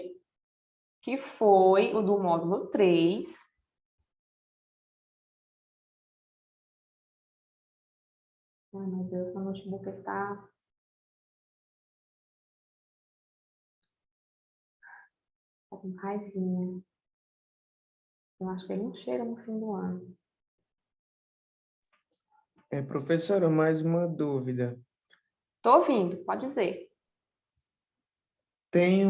que foi o do módulo 3. Ai, meu Deus, meu notebook está... Tá com raivinha. Eu acho que ele não chega no fim do ano. Professora, mais uma dúvida. Tô ouvindo, pode dizer. Tem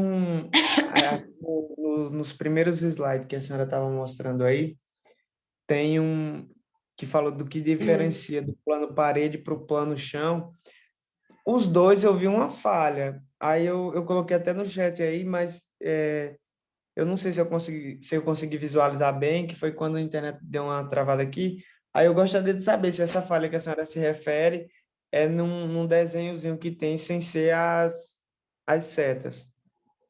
nos primeiros slides que a senhora estava mostrando aí, tem um que fala do que diferencia do plano parede para o plano chão. os dois eu vi uma falha. Aí eu coloquei até no chat aí, mas eu não sei se eu consegui visualizar bem, que foi quando a internet deu uma travada aqui. Aí eu gostaria de saber se essa falha que a senhora se refere é num desenhozinho que tem sem ser as setas.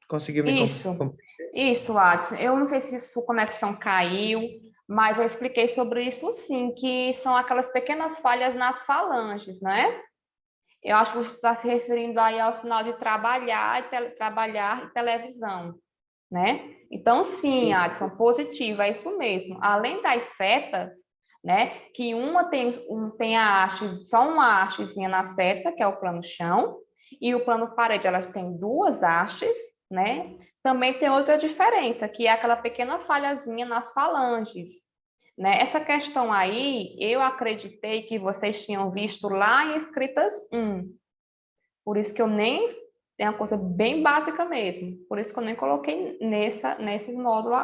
Conseguiu me Isso, isso, Adson. Eu não sei se sua conexão caiu, mas eu expliquei sobre isso sim, que são aquelas pequenas falhas nas falanges, né? Eu acho que você está se referindo aí ao sinal de trabalhar e televisão, né? Então, sim, Sim. Adson, positivo, é isso mesmo. Além das setas, né? Que uma tem a haste, só uma hastezinha na seta, que é o plano chão, e o plano parede, elas têm duas hastes, né? Também tem outra diferença, que é aquela pequena falhazinha nas falanges, né? Essa questão aí, eu acreditei que vocês tinham visto lá em escritas 1. Por isso que eu nem... É uma coisa bem básica mesmo. Por isso que eu nem coloquei nesse módulo,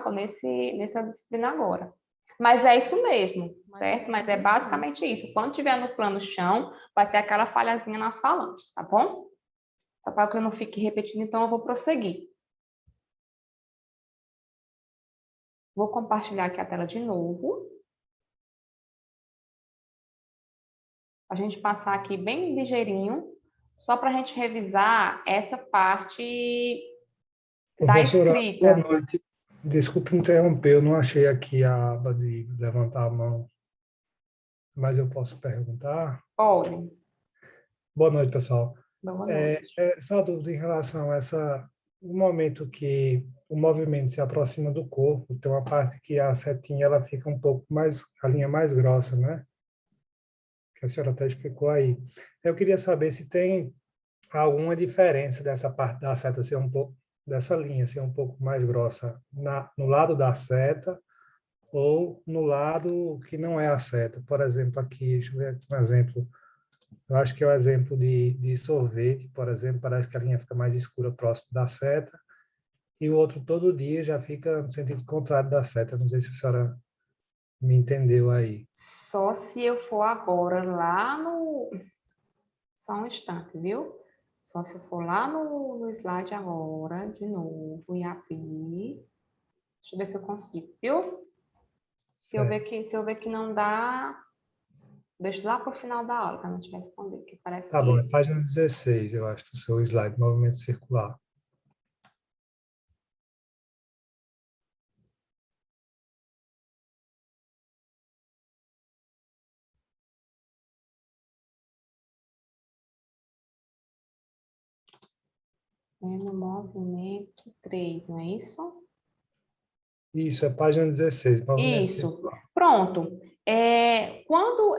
nessa disciplina agora. Mas é isso mesmo, certo? Mas é basicamente isso. Quando tiver no plano chão, vai ter aquela falhazinha nas falanges, tá bom? Só para que eu não fique repetindo, então eu vou prosseguir. Vou compartilhar aqui a tela de novo. A gente passar aqui bem ligeirinho, só para a gente revisar essa parte da Professora, boa escrita. noite. Desculpe interromper, eu não achei aqui a aba de levantar a mão, mas eu posso perguntar? Olhem, Boa noite, pessoal. boa noite. Essa dúvida em relação a o momento que o movimento se aproxima do corpo, tem uma parte que a setinha ela fica um pouco mais, a linha mais grossa, né? Que a senhora até explicou aí. Eu queria saber se tem alguma diferença dessa parte da seta ser um pouco, dessa linha ser um pouco mais grossa no lado da seta ou no lado que não é a seta. Por exemplo, aqui, deixa eu ver aqui um exemplo. Eu acho que é o exemplo de sorvete, por exemplo, parece que a linha fica mais escura próximo da seta, e o outro todo dia já fica no sentido contrário da seta. Não sei se a senhora me entendeu aí. Só se eu for agora lá no... Só um instante, viu? Só se eu for lá no slide agora, de novo, e abrir. Deixa eu ver se eu consigo, viu? Se eu ver que não dá, deixa lá para o final da aula, para não te responder, que parece Tá bom, é que... página 16, eu acho, do seu slide, movimento circular. É no movimento 3, não é isso? Isso, é página 16, movimento Isso. circular. Pronto. Quando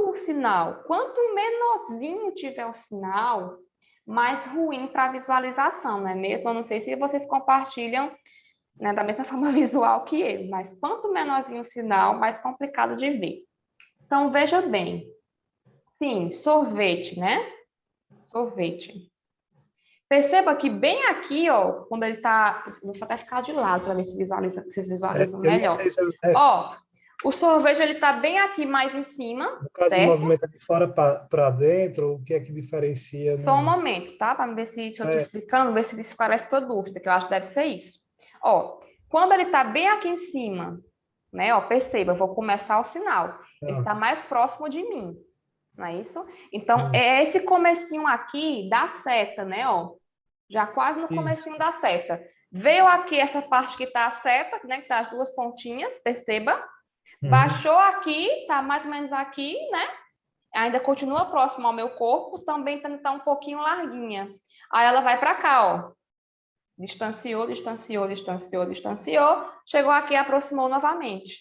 o sinal, quanto menorzinho tiver o sinal, mais ruim para a visualização, não é mesmo? Eu não sei se vocês compartilham, né, da mesma forma visual que eu, mas quanto menorzinho o sinal, mais complicado de ver. Então, veja bem. Sim, sorvete, né? Sorvete. Perceba que bem aqui, ó, quando ele está... Vou até ficar de lado para ver se vocês visualizam Eu não melhor. sei se Ó, o sorvete ele está bem aqui mais em cima, no caso, o certo? movimento é de fora para dentro, o que é que diferencia? Só um momento, tá? Para ver se eu estou explicando, ver se isso esclarece tua dúvida, que eu acho que deve ser isso. Ó, quando ele está bem aqui em cima, né? Ó, perceba, eu vou começar o sinal. Ele está mais próximo de mim, não é isso? Então, é esse comecinho aqui da seta, né? Ó, já quase no comecinho da seta. Veio aqui essa parte que está a seta, né? Que tá as duas pontinhas, perceba. Baixou aqui, tá mais ou menos aqui, né? Ainda continua próximo ao meu corpo, também tá um pouquinho larguinha. Aí ela vai para cá, ó. Distanciou, distanciou, distanciou, distanciou. Chegou aqui e aproximou novamente.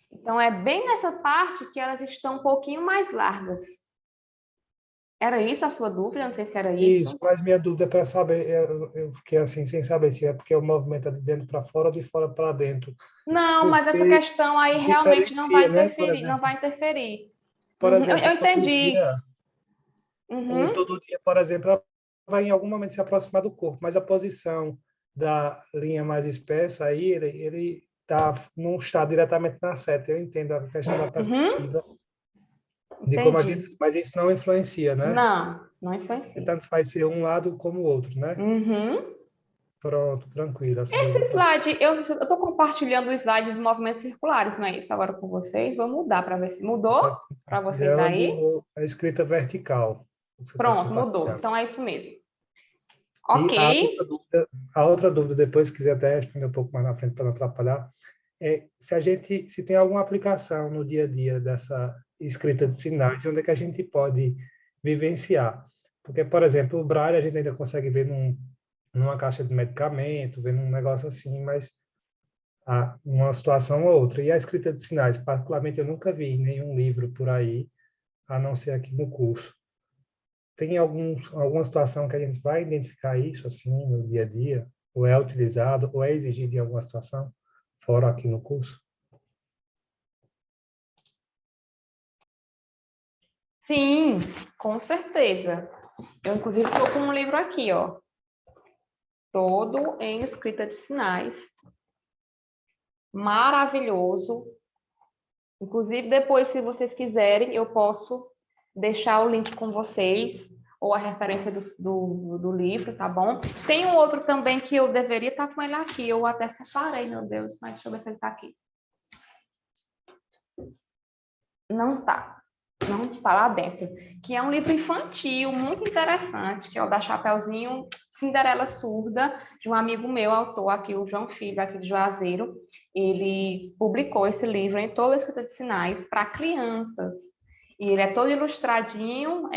Então, é bem nessa parte que elas estão um pouquinho mais largas. Era isso a sua dúvida? Não sei se era isso. Isso, mas minha dúvida é para saber, eu fiquei assim, sem saber se é porque o movimento é de dentro para fora ou de fora para dentro. Não, mas essa Porque questão aí realmente não vai diferencia, né? interferir, não vai interferir. Por exemplo, Eu entendi. todo dia, por exemplo, ela vai em algum momento se aproximar do corpo, mas a posição da linha mais espessa aí, não está diretamente na seta. Eu entendo a questão da perspectiva. De como Entendi. mas isso não influencia, né? Não E influencia. tanto faz ser um lado como o outro, né? Uhum. Pronto, tranquilo. Assim eu Esse vou passar. slide, eu estou compartilhando o slide dos movimentos circulares, não é isso agora com vocês? Vou mudar para ver se mudou Pode para vocês compartilhando aí. a escrita vertical que você está Pronto, mudou. compartilhando. Então é isso mesmo. E Ok. a outra dúvida, depois, se quiser até responder um pouco mais na frente para não atrapalhar, é se tem alguma aplicação no dia a dia dessa escrita de sinais, onde é que a gente pode vivenciar. Porque, por exemplo, o Braille a gente ainda consegue ver numa caixa de medicamento, ver num negócio assim, mas uma situação ou outra. E a escrita de sinais, particularmente, eu nunca vi em nenhum livro por aí, a não ser aqui no curso. Tem alguma situação que a gente vai identificar isso assim no dia a dia? Ou é utilizado, ou é exigido em alguma situação, fora aqui no curso? Sim, com certeza. Eu, inclusive, estou com um livro aqui, ó, todo em escrita de sinais. Maravilhoso. Inclusive, depois, se vocês quiserem, eu posso deixar o link com vocês, ou a referência do livro, tá bom? Tem um outro também que eu deveria estar com ele aqui, eu até separei, meu Deus, mas deixa eu ver se ele está aqui. Não tá. Não está lá dentro. Que é um livro infantil, muito interessante, que é o da Chapeuzinho Cinderela Surda, de um amigo meu, autor aqui, o João Filho, aqui de Juazeiro. Ele publicou esse livro em toda a escrita de sinais para crianças. E ele é todo ilustradinho,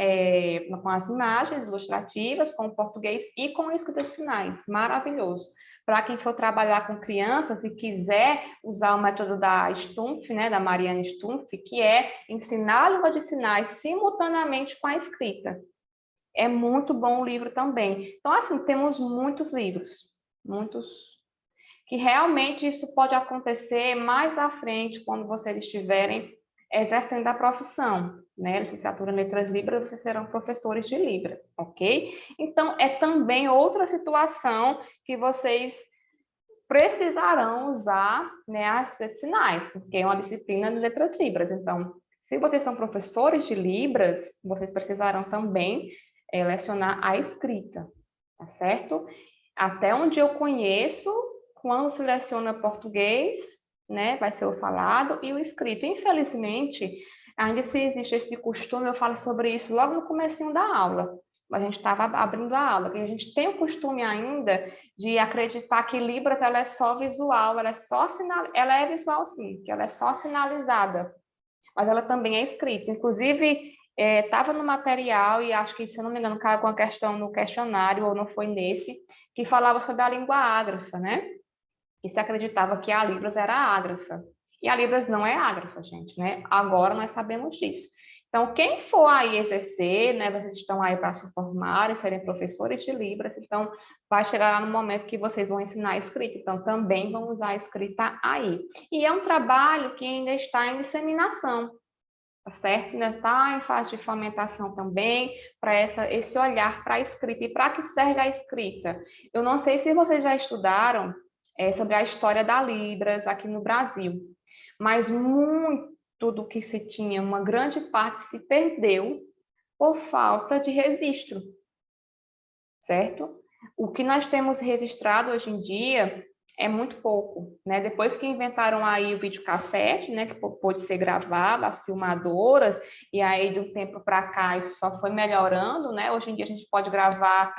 com as imagens ilustrativas, com o português e com a escrita de sinais. Maravilhoso. Para quem for trabalhar com crianças e quiser usar o método da Stumpf, né, da Marianne Stumpf, que é ensinar a língua de sinais simultaneamente com a escrita. É muito bom o livro também. Então, assim, temos muitos livros, muitos, que realmente isso pode acontecer mais à frente, quando vocês estiverem exercendo a profissão, né? Licenciatura em Letras Libras, vocês serão professores de Libras, ok? Então, é também outra situação que vocês precisarão usar, né, as escrita de sinais, porque é uma disciplina de letras libras. Então, se vocês são professores de libras, vocês precisarão também lecionar a escrita, tá certo? Até onde eu conheço, quando se leciona português, né, vai ser o falado e o escrito. Infelizmente, ainda se existe esse costume, eu falo sobre isso logo no comecinho da aula. A gente estava abrindo a aula, que a gente tem o costume ainda de acreditar que Libras ela é só visual, ela é só ela é visual sim, que ela é só sinalizada, mas ela também é escrita. Inclusive, estava no material, e acho que, se eu não me engano, caiu com a questão no questionário, ou não foi nesse, que falava sobre a língua ágrafa, né? E se acreditava que a Libras era ágrafa. E a Libras não é ágrafa, gente, né? Agora nós sabemos disso. Então, quem for aí exercer, né, vocês estão aí para se formarem, serem professores de Libras, então vai chegar lá no momento que vocês vão ensinar a escrita, então também vão usar a escrita aí. E é um trabalho que ainda está em disseminação, tá certo? Ainda está em fase de fomentação também, para esse olhar para a escrita. E para que serve a escrita? Eu não sei se vocês já estudaram sobre a história da Libras aqui no Brasil, mas muito do que se tinha, uma grande parte se perdeu por falta de registro, certo? O que nós temos registrado hoje em dia é muito pouco, né? Depois que inventaram aí o videocassete, né, que pôde ser gravado, as filmadoras, e aí de um tempo para cá isso só foi melhorando, né? Hoje em dia a gente pode gravar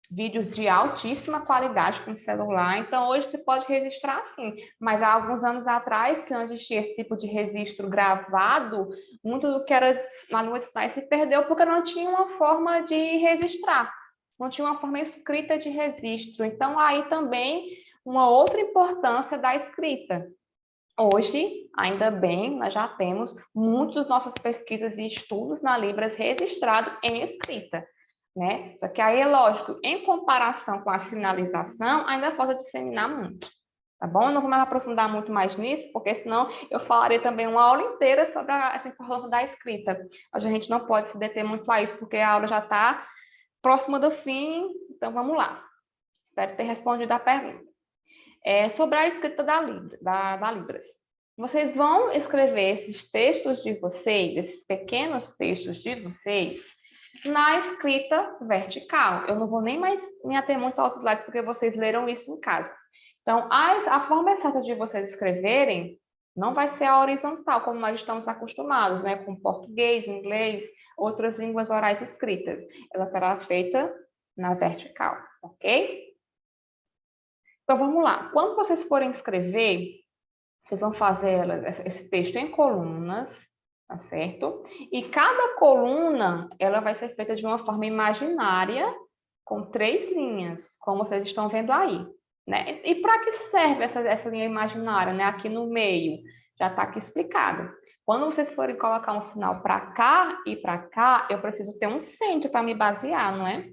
vídeos de altíssima qualidade com celular, então hoje você pode registrar sim, mas há alguns anos atrás, que não existia esse tipo de registro gravado, muito do que era na língua de sinais se perdeu porque não tinha uma forma de registrar, não tinha uma forma escrita de registro, então aí também uma outra importância da escrita. Hoje, ainda bem, nós já temos muitas das nossas pesquisas e estudos na Libras registrados em escrita, né? Só que aí é lógico, em comparação com a sinalização, ainda falta disseminar muito, tá bom? Eu não vou mais aprofundar muito mais nisso, porque senão eu falarei também uma aula inteira sobre essa importância da escrita. Mas a gente não pode se deter muito a isso, porque a aula já está próxima do fim, então vamos lá. Espero ter respondido a pergunta. Sobre a escrita da Libras. Vocês vão escrever esses textos de vocês, esses pequenos textos de vocês, na escrita vertical. Eu não vou nem mais me ater muito aos slides, porque vocês leram isso em casa. Então, a forma certa de vocês escreverem não vai ser a horizontal, como nós estamos acostumados, né? Com português, inglês, outras línguas orais escritas. Ela será feita na vertical, ok? Então, vamos lá. Quando vocês forem escrever, vocês vão fazer esse texto em colunas, tá certo? E cada coluna, ela vai ser feita de uma forma imaginária, com 3 linhas, como vocês estão vendo aí, né? E para que serve essa linha imaginária, né? Aqui no meio, já está aqui explicado. Quando vocês forem colocar um sinal para cá e para cá, eu preciso ter um centro para me basear, não é?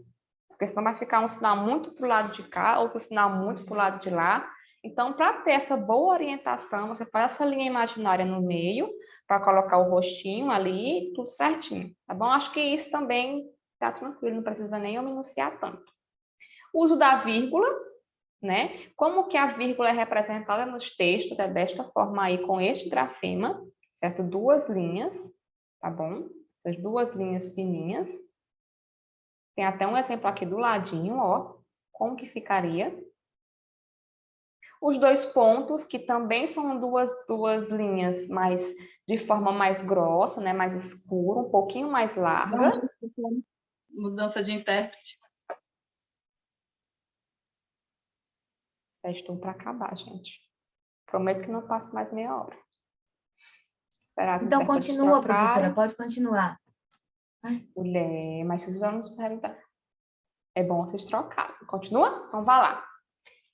Porque senão vai ficar um sinal muito para o lado de cá, outro sinal muito para o lado de lá. Então, para ter essa boa orientação, você faz essa linha imaginária no meio, para colocar o rostinho ali, tudo certinho, tá bom? Acho que isso também tá tranquilo, não precisa nem eu minuciar tanto. O uso da vírgula, né? Como que a vírgula é representada nos textos? É desta forma aí, com este grafema, certo? 2 linhas, tá bom? Essas 2 linhas fininhas. Tem até um exemplo aqui do ladinho, ó, como que ficaria. Os 2 pontos, que também são duas linhas, mas de forma mais grossa, né, mais escura, um pouquinho mais larga. Mudança de intérprete. Já estou para acabar, gente. Prometo que não passo mais meia hora. Esperar as Então, intérpretes continua, trocarem. professora, pode continuar. Mulher, mas se os alunos perguntarem, é bom vocês trocarem. Continua? Então, vá lá.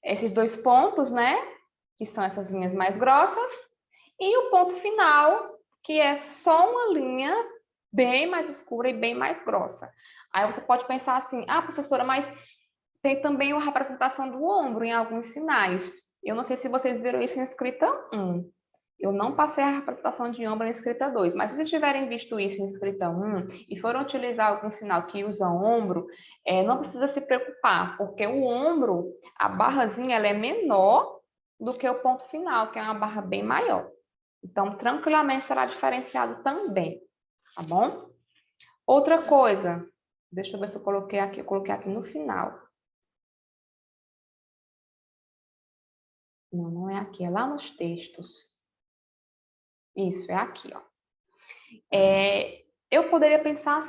Esses 2 pontos, né, que são essas linhas mais grossas, e o ponto final, que é só uma linha bem mais escura e bem mais grossa. Aí você pode pensar assim, ah, professora, mas tem também a representação do ombro em alguns sinais. Eu não sei se vocês viram isso em escrita 1. Eu não passei a representação de ombro em escrita 2, mas se vocês tiverem visto isso em escrita 1 e forem utilizar algum sinal que usa ombro, não precisa se preocupar, porque o ombro, a barrazinha, ela é menor do que o ponto final, que é uma barra bem maior. Então, tranquilamente será diferenciado também, tá bom? Outra coisa, deixa eu ver se eu coloquei aqui no final. Não, não é aqui, é lá nos textos. Isso, é aqui, ó. Eu poderia pensar...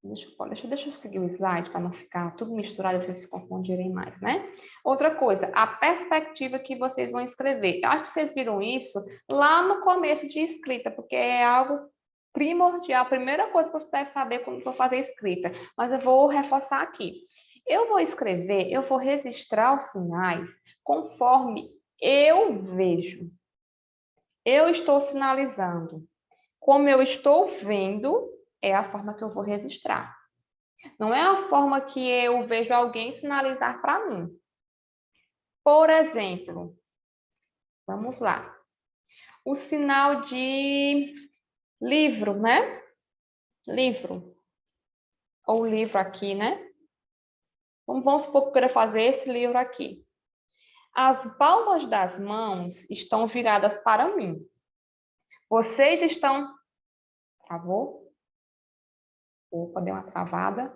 Deixa eu seguir o slide para não ficar tudo misturado e vocês se confundirem mais, né? Outra coisa, a perspectiva que vocês vão escrever. Eu acho que vocês viram isso lá no começo de escrita, porque é algo primordial, a primeira coisa que você deve saber quando for fazer escrita. Mas eu vou reforçar aqui. Eu vou escrever, eu vou registrar os sinais conforme eu vejo. Eu estou sinalizando. Como eu estou vendo, é a forma que eu vou registrar. Não é a forma que eu vejo alguém sinalizar para mim. Por exemplo, vamos lá. O sinal de livro, né? Livro. Ou livro aqui, né? Vamos supor que eu queira fazer esse livro aqui. As palmas das mãos estão viradas para mim. Vocês estão... Travou? Opa, deu uma travada.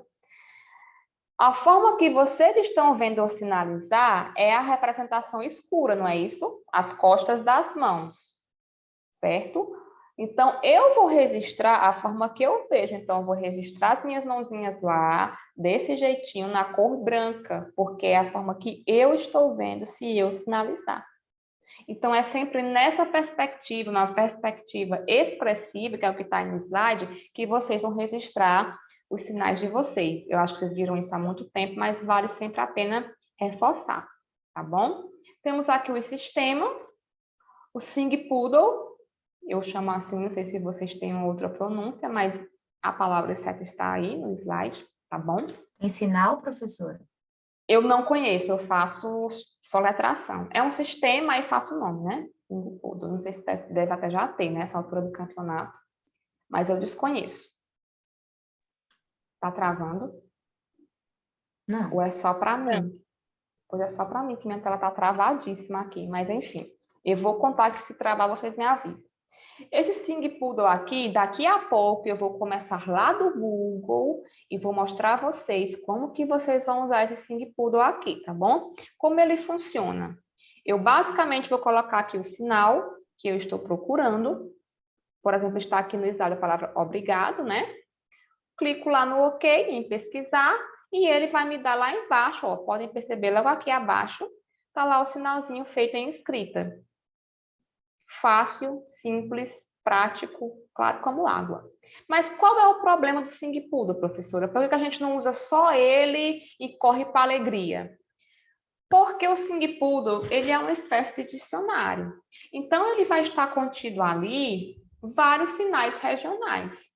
A forma que vocês estão vendo eu sinalizar é a representação escura, não é isso? As costas das mãos, certo? Então, eu vou registrar a forma que eu vejo. Então, eu vou registrar as minhas mãozinhas lá, desse jeitinho, na cor branca, porque é a forma que eu estou vendo se eu sinalizar. Então, é sempre nessa perspectiva, uma perspectiva expressiva, que é o que está aí no slide, que vocês vão registrar os sinais de vocês. Eu acho que vocês viram isso há muito tempo, mas vale sempre a pena reforçar, tá bom? Temos aqui os sistemas, o Sing Poodle, eu chamo assim, não sei se vocês têm outra pronúncia, mas a palavra certa está aí no slide, tá bom? Tem sinal, professora? Eu não conheço, eu faço soletração. É um sistema e faço o nome, né? Sing Poodle. Não sei se deve até já ter, nessa altura do campeonato, mas eu desconheço. Tá travando? Não. Ou é só para mim? Pois é só para mim, que minha tela tá travadíssima aqui, mas enfim. Eu vou contar que se travar, vocês me avisam. Esse Sing Poodle aqui, daqui a pouco eu vou começar lá do Google e vou mostrar a vocês como que vocês vão usar esse Sing Poodle aqui, tá bom? Como ele funciona. Eu basicamente vou colocar aqui o sinal que eu estou procurando. Por exemplo, está aqui no slide a palavra obrigado, né? Clico lá no OK, em pesquisar, e ele vai me dar lá embaixo, ó, podem perceber logo aqui abaixo, está lá o sinalzinho feito em escrita. Fácil, simples, prático, claro como água. Mas qual é o problema do Sing Poodle, professora? Por que a gente não usa só ele e corre para a alegria? Porque o Sing Poodle, ele é uma espécie de dicionário. Então, ele vai estar contido ali vários sinais regionais.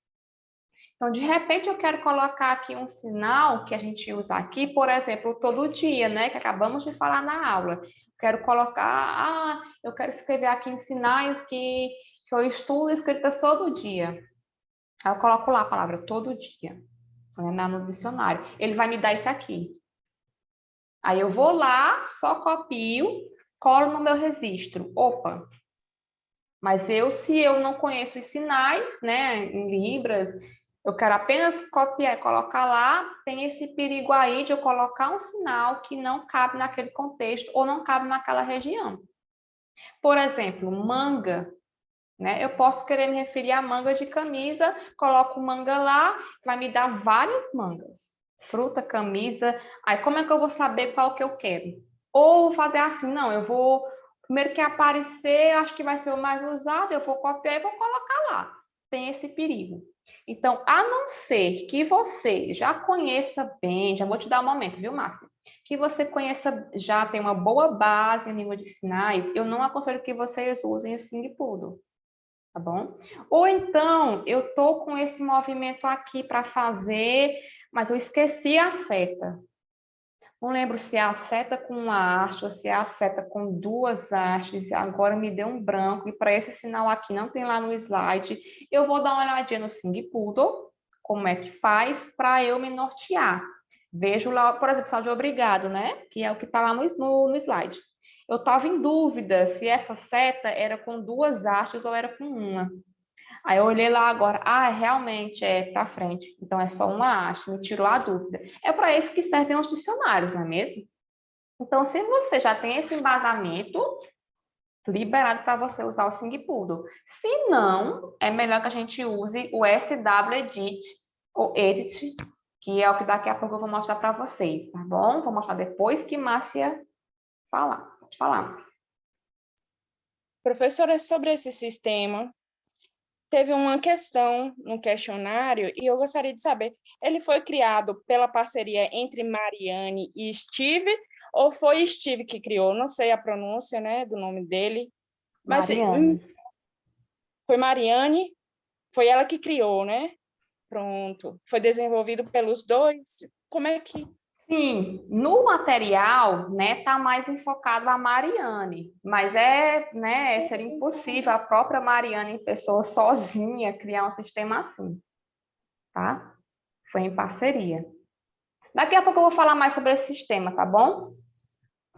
Então, de repente, eu quero colocar aqui um sinal que a gente usa aqui, por exemplo, todo dia, né? Que acabamos de falar na aula. Quero colocar, eu quero escrever aqui em sinais que eu estudo escritas todo dia. Aí eu coloco lá a palavra todo dia, né, no dicionário. Ele vai me dar isso aqui. Aí eu vou lá, só copio, colo no meu registro. Opa! Mas se eu não conheço os sinais, né, em Libras, eu quero apenas copiar e colocar lá, tem esse perigo aí de eu colocar um sinal que não cabe naquele contexto ou não cabe naquela região. Por exemplo, manga, né? Eu posso querer me referir à manga de camisa, coloco manga lá, vai me dar várias mangas. Fruta, camisa, aí como é que eu vou saber qual que eu quero? Ou fazer assim, não, eu vou, primeiro que aparecer, acho que vai ser o mais usado, eu vou copiar e vou colocar lá. Tem esse perigo. Então, a não ser que você já conheça bem, já vou te dar um momento, viu, Márcia? Que você conheça, já tem uma boa base em língua de sinais, eu não aconselho que vocês usem o Sing Poodle, tá bom? Ou então, eu tô com esse movimento aqui para fazer, mas eu esqueci a seta. Não lembro se é a seta com uma haste ou se é a seta com duas hastes. Agora me deu um branco. E para esse sinal aqui, não tem lá no slide. Eu vou dar uma olhadinha no Sing Poodle, como é que faz, para eu me nortear. Vejo lá, por exemplo, o sinal de obrigado, né? Que é o que está lá no slide. Eu estava em dúvida se essa seta era com duas hastes ou era com uma. Aí eu olhei lá agora, realmente é para frente, então é só uma haste, me tirou a dúvida. É para isso que servem os dicionários, não é mesmo? Então, se você já tem esse embasamento, liberado para você usar o Sing Poodle. Se não, é melhor que a gente use o SW Edit, ou Edit, que é o que daqui a pouco eu vou mostrar para vocês, tá bom? Vou mostrar depois que Márcia falar. Pode falar, Márcia. Professora, sobre esse sistema, teve uma questão no questionário e eu gostaria de saber, ele foi criado pela parceria entre Mariane e Steve ou foi Steve que criou? Não sei a pronúncia, né, do nome dele. Mas Mariane. Foi Mariane, foi ela que criou, né? Pronto. Foi desenvolvido pelos dois? Como é que... Sim, no material, né, tá mais enfocado a Mariane, mas né, seria impossível a própria Mariane em pessoa sozinha criar um sistema assim, tá? Foi em parceria. Daqui a pouco eu vou falar mais sobre esse sistema, tá bom?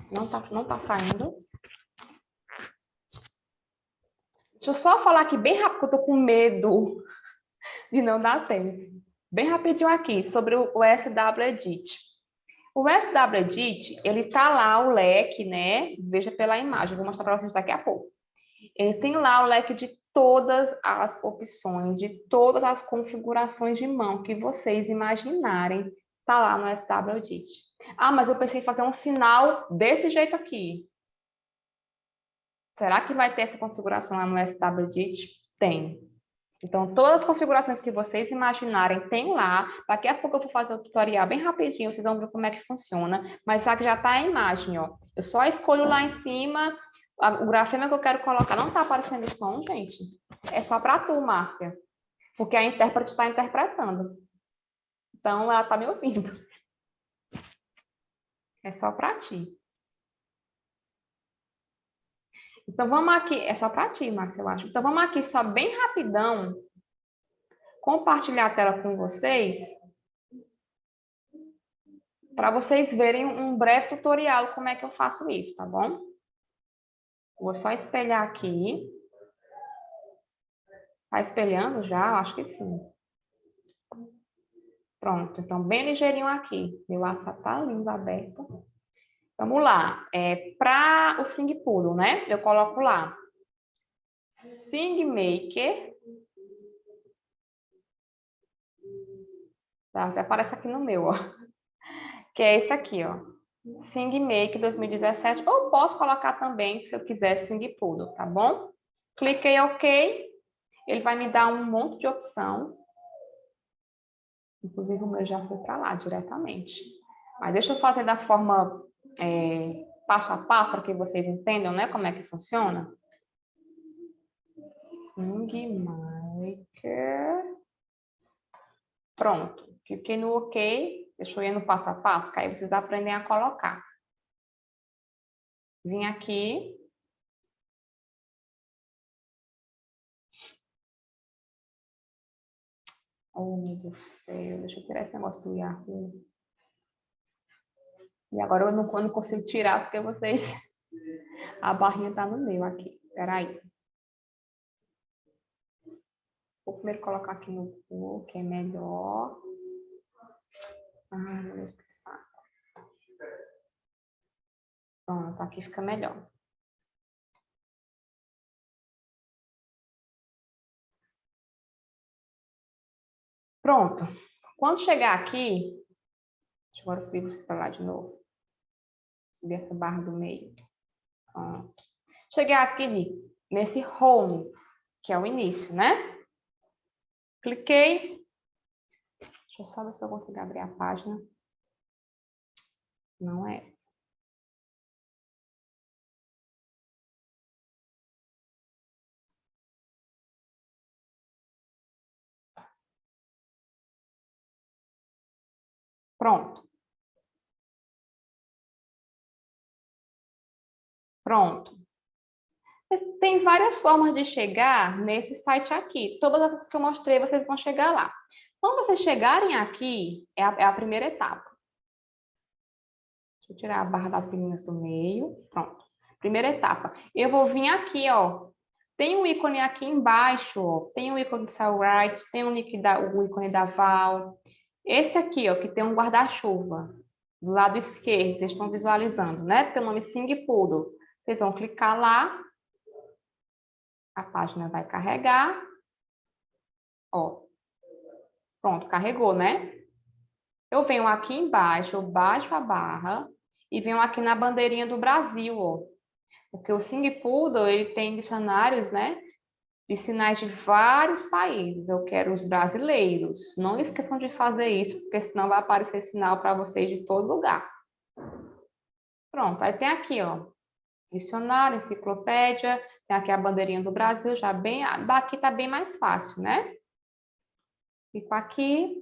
Não tá saindo. Deixa eu só falar aqui bem rápido, porque eu tô com medo de não dar tempo. Bem rapidinho aqui, sobre o SW Edit. O SW Edit, ele tá lá o leque, né? Veja pela imagem, vou mostrar para vocês daqui a pouco. Ele tem lá o leque de todas as opções, de todas as configurações de mão que vocês imaginarem, tá lá no SW Edit. Mas eu pensei em fazer um sinal desse jeito aqui. Será que vai ter essa configuração lá no SW Edit? Tem. Então, todas as configurações que vocês imaginarem tem lá. Daqui a pouco eu vou fazer o tutorial bem rapidinho, vocês vão ver como é que funciona. Mas sabe que já está a imagem, ó. Eu só escolho lá em cima o grafema que eu quero colocar. Não está aparecendo o som, gente? É só para tu, Márcia. Porque a intérprete está interpretando. Então, ela está me ouvindo. É só para ti. Então, vamos aqui. É só para ti, Márcia, eu acho. Então, vamos aqui só bem rapidão compartilhar a tela com vocês para vocês verem um breve tutorial como é que eu faço isso, tá bom? Vou só espelhar aqui. Tá espelhando já? Acho que sim. Pronto, então bem ligeirinho aqui. Meu ar tá lindo, aberto. Vamos lá. Para o Sing Poodle, né? Eu coloco lá. Sing Maker. Tá, até aparece aqui no meu, ó. Que é esse aqui, ó. Sing Maker 2017. Ou posso colocar também, se eu quiser, Sing Poodle, tá bom? Cliquei OK. Ele vai me dar um monte de opção. Inclusive, o meu já foi para lá diretamente. Mas deixa eu fazer da forma passo a passo, para que vocês entendam, né, como é que funciona. Sing Maker. Pronto. Cliquei no OK. Deixa eu ir no passo a passo, que aí vocês aprendem a colocar. Vim aqui. Oh, meu Deus do céu. Deixa eu tirar esse negócio do Yahoo. E agora eu não consigo tirar, porque vocês... A barrinha tá no meio aqui. Espera aí. Vou primeiro colocar aqui no Google, que é melhor. Ai, meu Deus, que saco. Pronto, aqui fica melhor. Pronto. Quando chegar aqui, deixa eu agora subir vocês para lá de novo. Subir essa barra do meio. Pronto. Chegar aqui nesse home, que é o início, né? Cliquei. Deixa eu só ver se eu consigo abrir a página. Não é essa. Pronto. Pronto. Tem várias formas de chegar nesse site aqui. Todas as que eu mostrei, vocês vão chegar lá. Quando vocês chegarem aqui, é a primeira etapa. Deixa eu tirar a barra das meninas do meio. Pronto. Primeira etapa. Eu vou vir aqui, ó. Tem um ícone aqui embaixo, ó. Tem o ícone do Cellrite, tem o ícone da Val. Esse aqui, ó, que tem um guarda-chuva. Do lado esquerdo, vocês estão visualizando, né? Tem o nome Sing Poodle. Vocês vão clicar lá. A página vai carregar. Ó. Pronto, carregou, né? Eu venho aqui embaixo, eu baixo a barra e venho aqui na bandeirinha do Brasil, ó. Porque o Sing Poodle, ele tem dicionários, né? De sinais de vários países. Eu quero os brasileiros. Não esqueçam de fazer isso, porque senão vai aparecer sinal para vocês de todo lugar. Pronto, aí tem aqui, ó. Dicionário, enciclopédia, tem aqui a bandeirinha do Brasil, já bem... Daqui tá bem mais fácil, né? Fico aqui.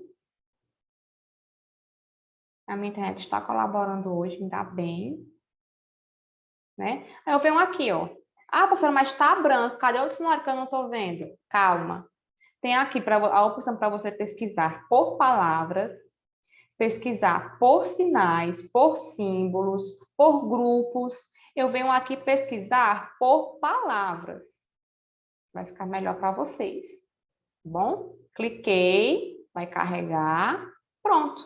A minha internet está colaborando hoje, ainda bem. Né? Aí eu venho aqui, ó. Ah, professora, mas está branco. Cadê o dicionário que eu não estou vendo? Calma. Tem aqui a opção para você pesquisar por palavras, pesquisar por sinais, por símbolos, por grupos. Eu venho aqui pesquisar por palavras. Vai ficar melhor para vocês. Tá bom? Cliquei, vai carregar. Pronto.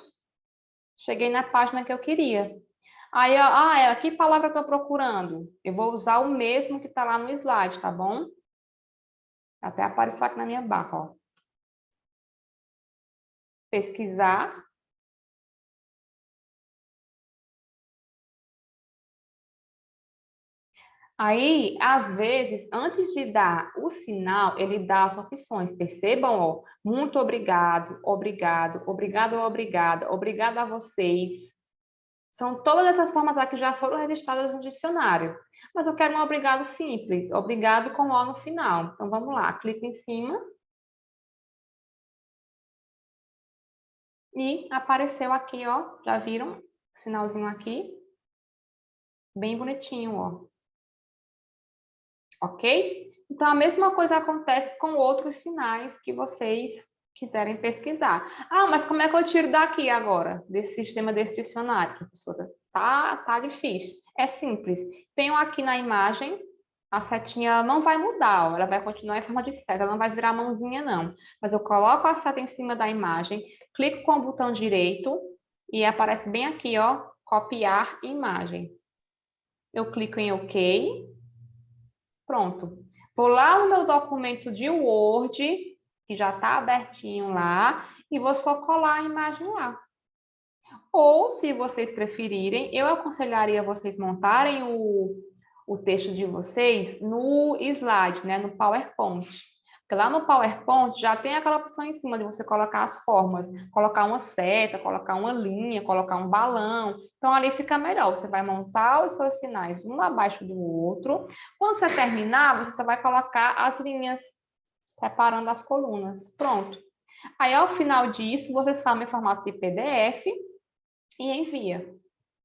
Cheguei na página que eu queria. Aí, que palavra eu estou procurando? Eu vou usar o mesmo que está lá no slide, tá bom? Até apareceu aqui na minha barra, ó. Pesquisar. Aí, às vezes, antes de dar o sinal, ele dá as opções. Percebam, ó. Muito obrigado, obrigado, obrigado, obrigada, obrigada a vocês. São todas essas formas aqui que já foram registradas no dicionário. Mas eu quero um obrigado simples. Obrigado com O no final. Então, vamos lá. Clique em cima. E apareceu aqui, ó. Já viram? Sinalzinho aqui. Bem bonitinho, ó. Ok? Então, a mesma coisa acontece com outros sinais que vocês quiserem pesquisar. Ah, mas como é que eu tiro daqui agora? Desse sistema, desse dicionário, professora? Tá difícil. É simples. Venho aqui na imagem, a setinha não vai mudar, ó, ela vai continuar em forma de seta, ela não vai virar mãozinha, não. Mas eu coloco a seta em cima da imagem, clico com o botão direito e aparece bem aqui, ó, copiar imagem. Eu clico em OK. Pronto. Vou lá no meu documento de Word, que já está abertinho lá, e vou só colar a imagem lá. Ou, se vocês preferirem, eu aconselharia vocês montarem o texto de vocês no slide, né, no PowerPoint. Porque lá no PowerPoint já tem aquela opção em cima de você colocar as formas, colocar uma seta, colocar uma linha, colocar um balão. Então, ali fica melhor. Você vai montar os seus sinais um abaixo do outro. Quando você terminar, você só vai colocar as linhas separando as colunas. Pronto. Aí, ao final disso, você salva em formato de PDF e envia,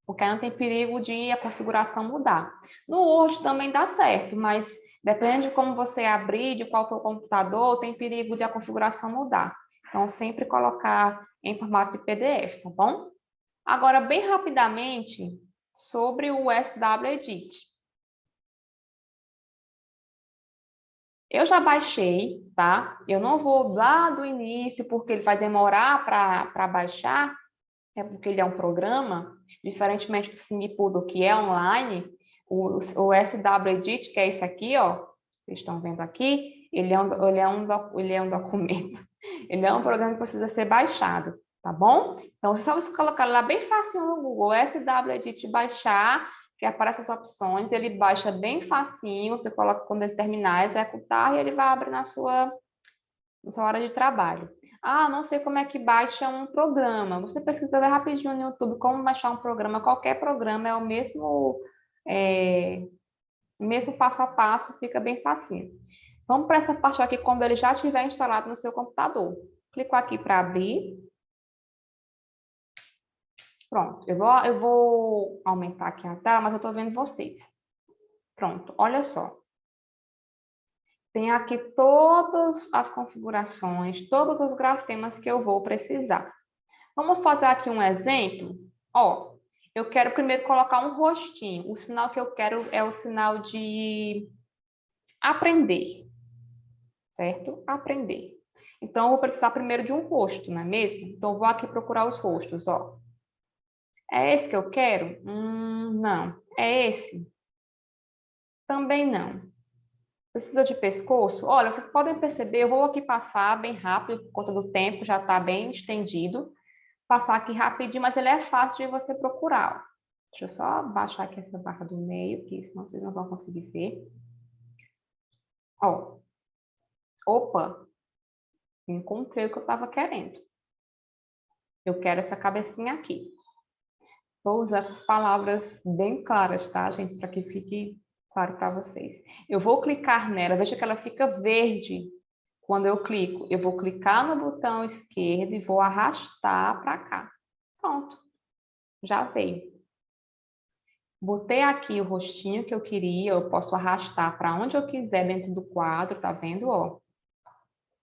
porque aí não tem perigo de a configuração mudar. No Word também dá certo, mas depende de como você abrir, de qual for o computador, tem perigo de a configuração mudar. Então, sempre colocar em formato de PDF, tá bom? Agora, bem rapidamente, sobre o SW-Edit. Eu já baixei, tá? Eu não vou lá do início, porque ele vai demorar para baixar, é porque ele é um programa, diferentemente do SingPoodle, que é online, o SW-Edit, que é esse aqui, ó, vocês estão vendo aqui, ele é um documento, ele é um programa que precisa ser baixado, tá bom? Então, só você colocar lá bem facinho no Google, SW-Edit baixar, que aparece as opções, ele baixa bem facinho, você coloca quando ele terminar, executar, e ele vai abrir na sua hora de trabalho. Ah, não sei como é que baixa um programa. Você pesquisa rapidinho no YouTube como baixar um programa. Qualquer programa é o mesmo passo a passo, fica bem facinho. Vamos para essa parte aqui quando ele já estiver instalado no seu computador. Clico aqui para abrir. Pronto, eu vou aumentar aqui a tela, mas eu estou vendo vocês. Pronto, olha só. Tem aqui todas as configurações, todos os grafemas que eu vou precisar. Vamos fazer aqui um exemplo. Ó, eu quero primeiro colocar um rostinho. O sinal que eu quero é o sinal de aprender, certo? Aprender. Então, eu vou precisar primeiro de um rosto, não é mesmo? Então, eu vou aqui procurar os rostos, ó. É esse que eu quero? Não. É esse? Também não. Precisa de pescoço? Olha, vocês podem perceber, eu vou aqui passar bem rápido, por conta do tempo, já está bem estendido. Passar aqui rapidinho, mas ele é fácil de você procurar. Ó. Deixa eu só baixar aqui essa barra do meio, que senão vocês não vão conseguir ver. Ó. Opa! Encontrei o que eu estava querendo. Eu quero essa cabecinha aqui. Vou usar essas palavras bem claras, tá, gente? Para que fique claro para vocês. Eu vou clicar nela, veja que ela fica verde quando eu clico. Eu vou clicar no botão esquerdo e vou arrastar para cá. Pronto. Já veio. Botei aqui o rostinho que eu queria, eu posso arrastar para onde eu quiser dentro do quadro, tá vendo, ó?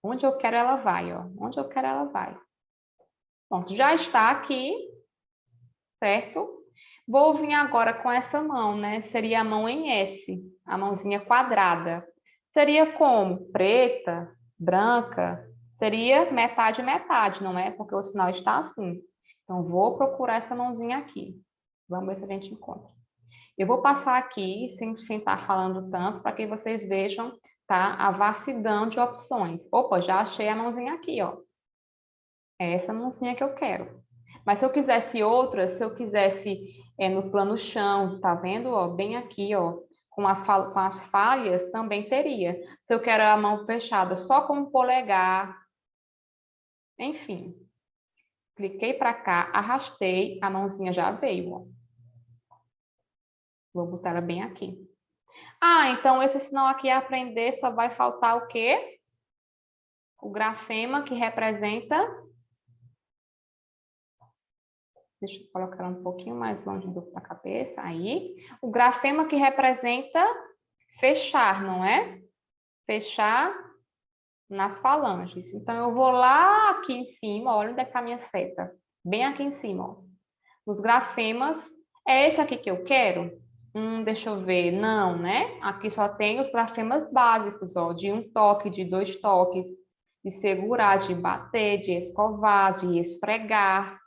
Onde eu quero ela vai, ó. Onde eu quero ela vai. Pronto, já está aqui, certo? Vou vir agora com essa mão, né? Seria a mão em S, a mãozinha quadrada. Seria como? Preta, branca? Seria metade, metade, não é? Porque o sinal está assim. Então, vou procurar essa mãozinha aqui. Vamos ver se a gente encontra. Eu vou passar aqui, sem estar falando tanto, para que vocês vejam, tá? A vastidão de opções. Opa, já achei a mãozinha aqui, ó. É essa mãozinha que eu quero. Mas se eu quisesse outra, se eu quisesse no plano chão, tá vendo? Ó, bem aqui, ó, com as falhas, também teria. Se eu quero a mão fechada só com o polegar, enfim. Cliquei para cá, arrastei, a mãozinha já veio, ó. Vou botar ela bem aqui. Ah, então esse sinal aqui aprender só vai faltar o quê? O grafema que representa... Deixa eu colocar um pouquinho mais longe da cabeça. Aí. O grafema que representa fechar, não é? Fechar nas falanges. Então, eu vou lá aqui em cima, olha onde é que está a minha seta. Bem aqui em cima, ó. Os grafemas, é esse aqui que eu quero? Deixa eu ver. Não, né? Aqui só tem os grafemas básicos, ó, de 1 toque, de 2 toques, de segurar, de bater, de escovar, de esfregar.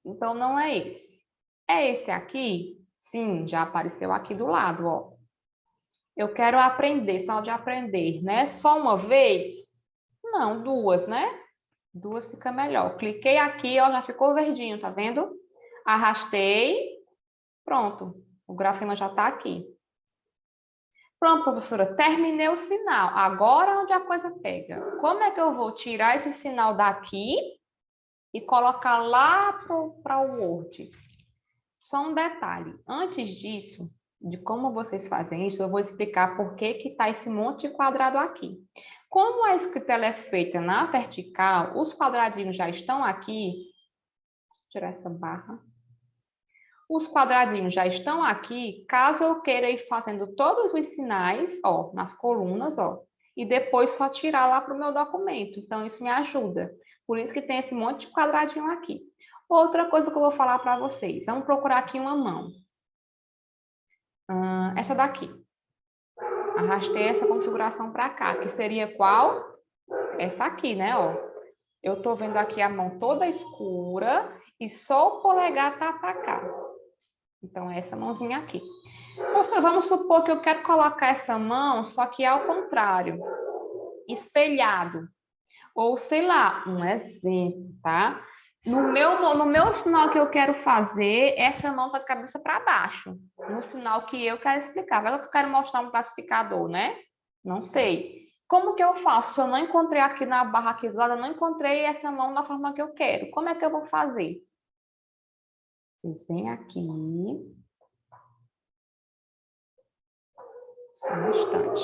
Então, não é esse. É esse aqui? Sim, já apareceu aqui do lado, ó. Eu quero aprender, sinal de aprender, né? Só uma vez? Não, duas, né? Duas fica melhor. Cliquei aqui, ó, já ficou verdinho, tá vendo? Arrastei, pronto. O grafema já tá aqui. Pronto, professora, terminei o sinal. Agora onde a coisa pega? Como é que eu vou tirar esse sinal daqui e colocar lá para o Word? Só um detalhe. Antes disso, de como vocês fazem isso, eu vou explicar por que está esse monte de quadrado aqui. Como a escrita ela é feita na vertical, os quadradinhos já estão aqui. Deixa eu tirar essa barra. Os quadradinhos já estão aqui, caso eu queira ir fazendo todos os sinais, ó, nas colunas, ó, e depois só tirar lá para o meu documento. Então, isso me ajuda. Por isso que tem esse monte de quadradinho aqui. Outra coisa que eu vou falar para vocês. Vamos procurar aqui uma mão. Essa daqui. Arrastei essa configuração para cá, que seria qual? Essa aqui, né, ó. Eu estou vendo aqui a mão toda escura e só o polegar tá para cá. Então, é essa mãozinha aqui. Professora, vamos supor que eu quero colocar essa mão, só que ao contrário, espelhado. Ou, sei lá, um exemplo, tá? No meu sinal que eu quero fazer, essa mão tá de cabeça para baixo. No sinal que eu quero explicar. Vai que eu quero mostrar um classificador, né? Não sei. Como que eu faço? Se eu não encontrei aqui na barra aqui do lado, eu não encontrei essa mão da forma que eu quero. Como é que eu vou fazer? Vocês vêm aqui. Só um instante.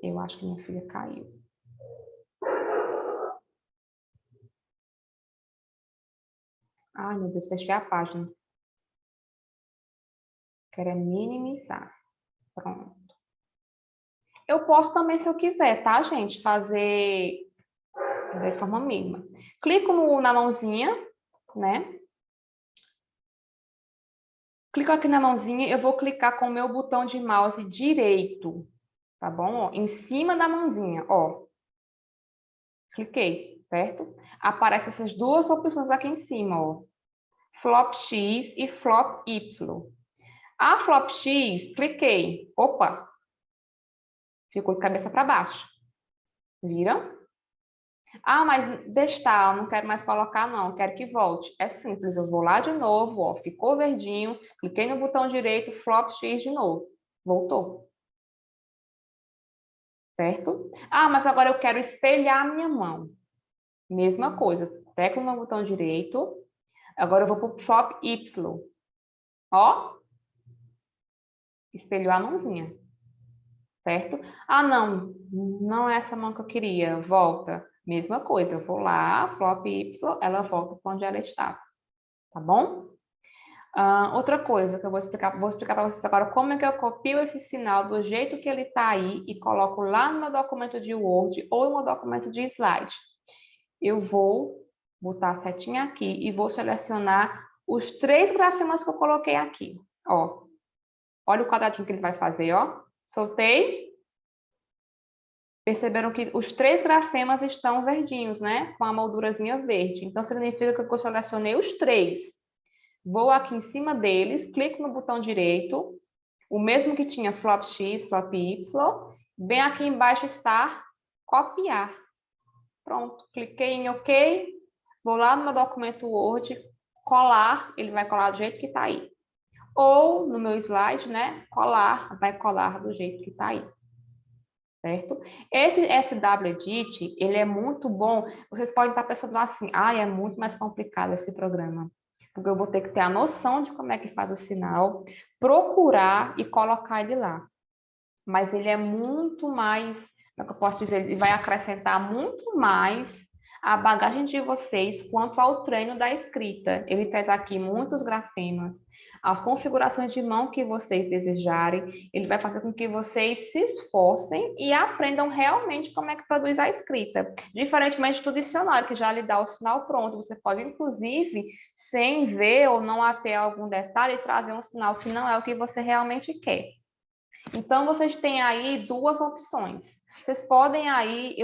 Eu acho que minha filha caiu. Ai, meu Deus, fechei a página. Quero minimizar. Pronto. Eu posso também, se eu quiser, tá, gente? Fazer de forma mínima. Clico na mãozinha, né? Clico aqui na mãozinha, eu vou clicar com o meu botão de mouse direito, tá bom? Ó, em cima da mãozinha, ó. Cliquei, certo? Aparecem essas duas opções aqui em cima, ó. Flop X e Flop Y. A Flop X, cliquei. Opa! Ficou de cabeça para baixo. Viram? Ah, mas deixa estar, eu não quero mais colocar não, quero que volte. É simples, eu vou lá de novo, ó, ficou verdinho, cliquei no botão direito, Flop X de novo. Voltou. Certo? Ah, mas agora eu quero espelhar a minha mão. Mesma coisa, teclo no botão direito, agora eu vou para o Flop Y. Ó, espelhou a mãozinha. Certo? Ah, não é essa mão que eu queria, volta. Mesma coisa, eu vou lá, Flop Y, ela volta para onde ela estava. Tá bom? Outra coisa que eu vou explicar para vocês agora como é que eu copio esse sinal do jeito que ele está aí e coloco lá no meu documento de Word ou no meu documento de slide. Eu vou botar a setinha aqui e vou selecionar os 3 grafemas que eu coloquei aqui. Ó, olha o quadradinho que ele vai fazer, ó. Soltei. Perceberam que os 3 grafemas estão verdinhos, né? Com a moldurazinha verde. Então, significa que eu selecionei os 3. Vou aqui em cima deles, clico no botão direito, o mesmo que tinha Flop X, Flop Y. Bem aqui embaixo está copiar. Pronto, cliquei em OK. Vou lá no meu documento Word, colar, ele vai colar do jeito que está aí. Ou no meu slide, né? Colar, vai colar do jeito que está aí. Certo? Esse SW Edit, ele é muito bom. Vocês podem estar pensando assim, é muito mais complicado esse programa. Porque eu vou ter que ter a noção de como é que faz o sinal, procurar e colocar ele lá. Mas ele é muito mais, como é que eu posso dizer? Ele vai acrescentar muito mais a bagagem de vocês quanto ao treino da escrita. Ele traz aqui muitos grafemas, as configurações de mão que vocês desejarem. Ele vai fazer com que vocês se esforcem e aprendam realmente como é que produz a escrita. Diferentemente do dicionário, que já lhe dá o sinal pronto. Você pode, inclusive, sem ver ou não ater algum detalhe, trazer um sinal que não é o que você realmente quer. Então, vocês têm aí duas opções. Vocês podem aí,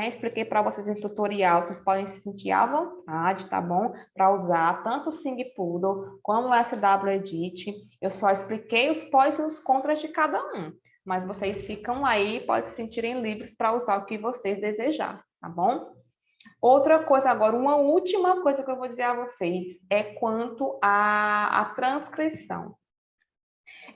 expliquei para vocês em tutorial, vocês podem se sentir à vontade, tá bom? Para usar tanto o SingPoodle como o SW Edit. Eu só expliquei os pós e os contras de cada um. Mas vocês ficam aí, podem se sentirem livres para usar o que vocês desejarem, tá bom? Outra coisa agora, uma última coisa que eu vou dizer a vocês é quanto à transcrição.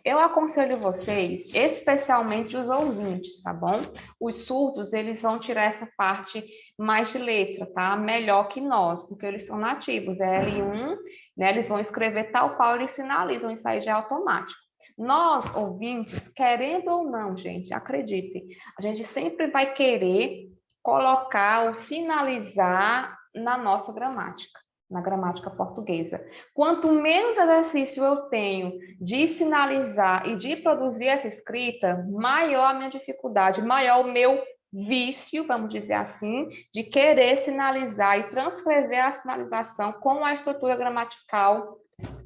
Eu aconselho vocês, especialmente os ouvintes, tá bom? Os surdos, eles vão tirar essa parte mais de letra, tá? Melhor que nós, porque eles são nativos, é L1, né? Eles vão escrever tal qual eles sinalizam, isso aí já é automático. Nós, ouvintes, querendo ou não, gente, acreditem, a gente sempre vai querer colocar ou sinalizar na nossa gramática, na gramática portuguesa. Quanto menos exercício eu tenho de sinalizar e de produzir essa escrita, maior a minha dificuldade, maior o meu vício, vamos dizer assim, de querer sinalizar e transcrever a sinalização com a estrutura gramatical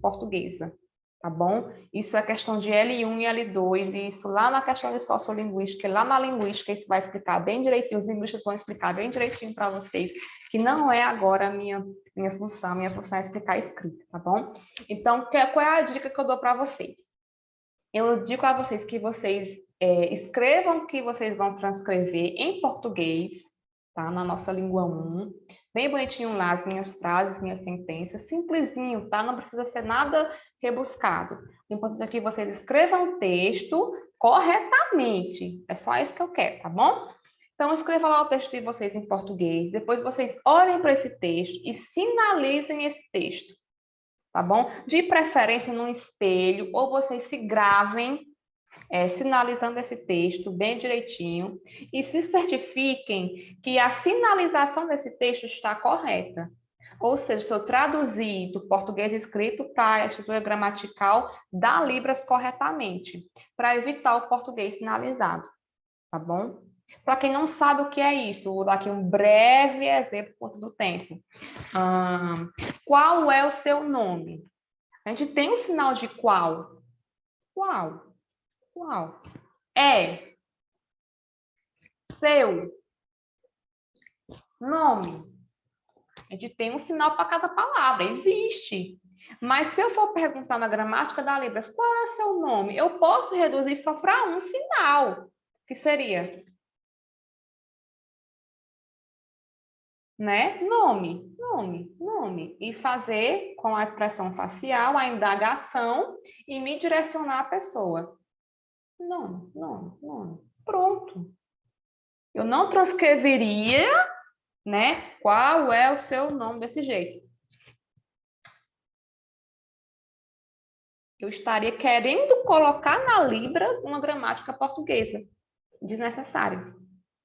portuguesa. Tá bom? Isso é questão de L1 e L2, e isso lá na questão de sociolinguística, lá na linguística, isso vai explicar bem direitinho, os linguistas vão explicar bem direitinho para vocês, que não é agora a minha função é explicar a escrita, tá bom? Então, qual é a dica que eu dou para vocês? Eu digo a vocês que vocês escrevam o que vocês vão transcrever em português, tá? Na nossa língua 1, bem bonitinho lá, as minhas frases, minhas sentenças, simplesinho, tá? Não precisa ser nada rebuscado. O importante é que vocês escrevam o texto corretamente. É só isso que eu quero, tá bom? Então, escreva lá o texto de vocês em português. Depois vocês olhem para esse texto e sinalizem esse texto, tá bom? De preferência num espelho, ou vocês se gravem sinalizando esse texto bem direitinho e se certifiquem que a sinalização desse texto está correta. Ou seja, se eu traduzir do português escrito para a estrutura gramatical da Libras corretamente, para evitar o português sinalizado, tá bom? Para quem não sabe o que é isso, vou dar aqui um breve exemplo por conta do tempo. Qual é o seu nome? A gente tem um sinal de qual. Qual? Qual? É. Seu. Nome. A gente tem um sinal para cada palavra, existe. Mas se eu for perguntar na gramática da Libras, qual é seu nome? Eu posso reduzir só para um sinal, que seria, né? Nome, nome, nome. E fazer com a expressão facial a indagação e me direcionar a pessoa. Nome, nome, nome. Pronto. Eu não transcreveria, né? Qual é o seu nome desse jeito? Eu estaria querendo colocar na Libras uma gramática portuguesa desnecessária,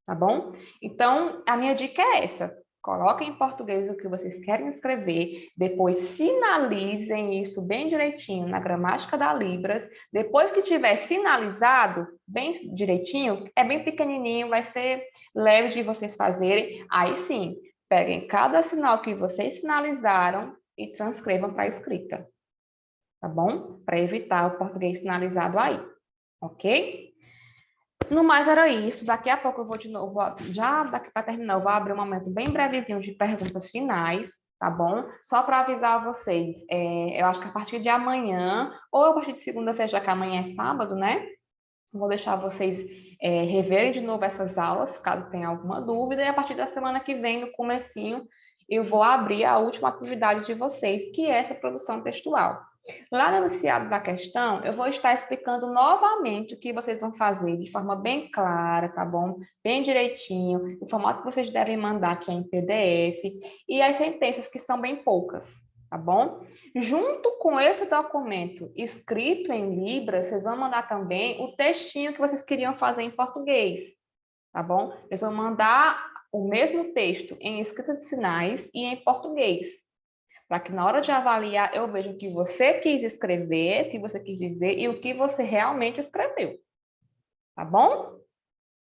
tá bom? Então, a minha dica é essa. Coloquem em português o que vocês querem escrever, depois sinalizem isso bem direitinho na gramática da Libras. Depois que tiver sinalizado bem direitinho, é bem pequenininho, vai ser leve de vocês fazerem. Aí sim, peguem cada sinal que vocês sinalizaram e transcrevam para a escrita, tá bom? Para evitar o português sinalizado aí, ok? No mais era isso, daqui a pouco eu vou de novo, já daqui para terminar, eu vou abrir um momento bem brevezinho de perguntas finais, tá bom? Só para avisar vocês, eu acho que a partir de amanhã, ou a partir de segunda-feira, já que amanhã é sábado, né? Vou deixar vocês reverem de novo essas aulas, caso tenha alguma dúvida, e a partir da semana que vem, no comecinho, eu vou abrir a última atividade de vocês, que é essa produção textual. Lá no enunciado da questão, eu vou estar explicando novamente o que vocês vão fazer de forma bem clara, tá bom? Bem direitinho, o formato que vocês devem mandar, que é em PDF, e as sentenças, que são bem poucas, tá bom? Junto com esse documento escrito em Libras, vocês vão mandar também o textinho que vocês queriam fazer em português, tá bom? Eles vão mandar o mesmo texto em escrita de sinais e em português, para que na hora de avaliar eu veja o que você quis escrever, o que você quis dizer e o que você realmente escreveu. Tá bom?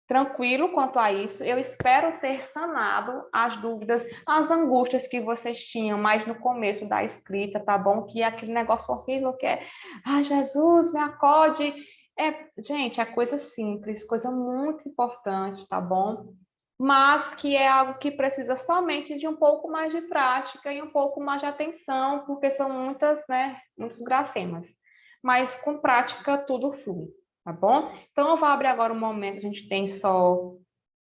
Tranquilo quanto a isso. Eu espero ter sanado as dúvidas, as angústias que vocês tinham mais no começo da escrita, tá bom? Que é aquele negócio horrível que é, ah, Jesus, me acode. Gente, é coisa simples, coisa muito importante, tá bom? Mas que é algo que precisa somente de um pouco mais de prática e um pouco mais de atenção, porque são muitos grafemas. Mas com prática tudo flui. Tá bom? Então, eu vou abrir agora um momento, a gente tem só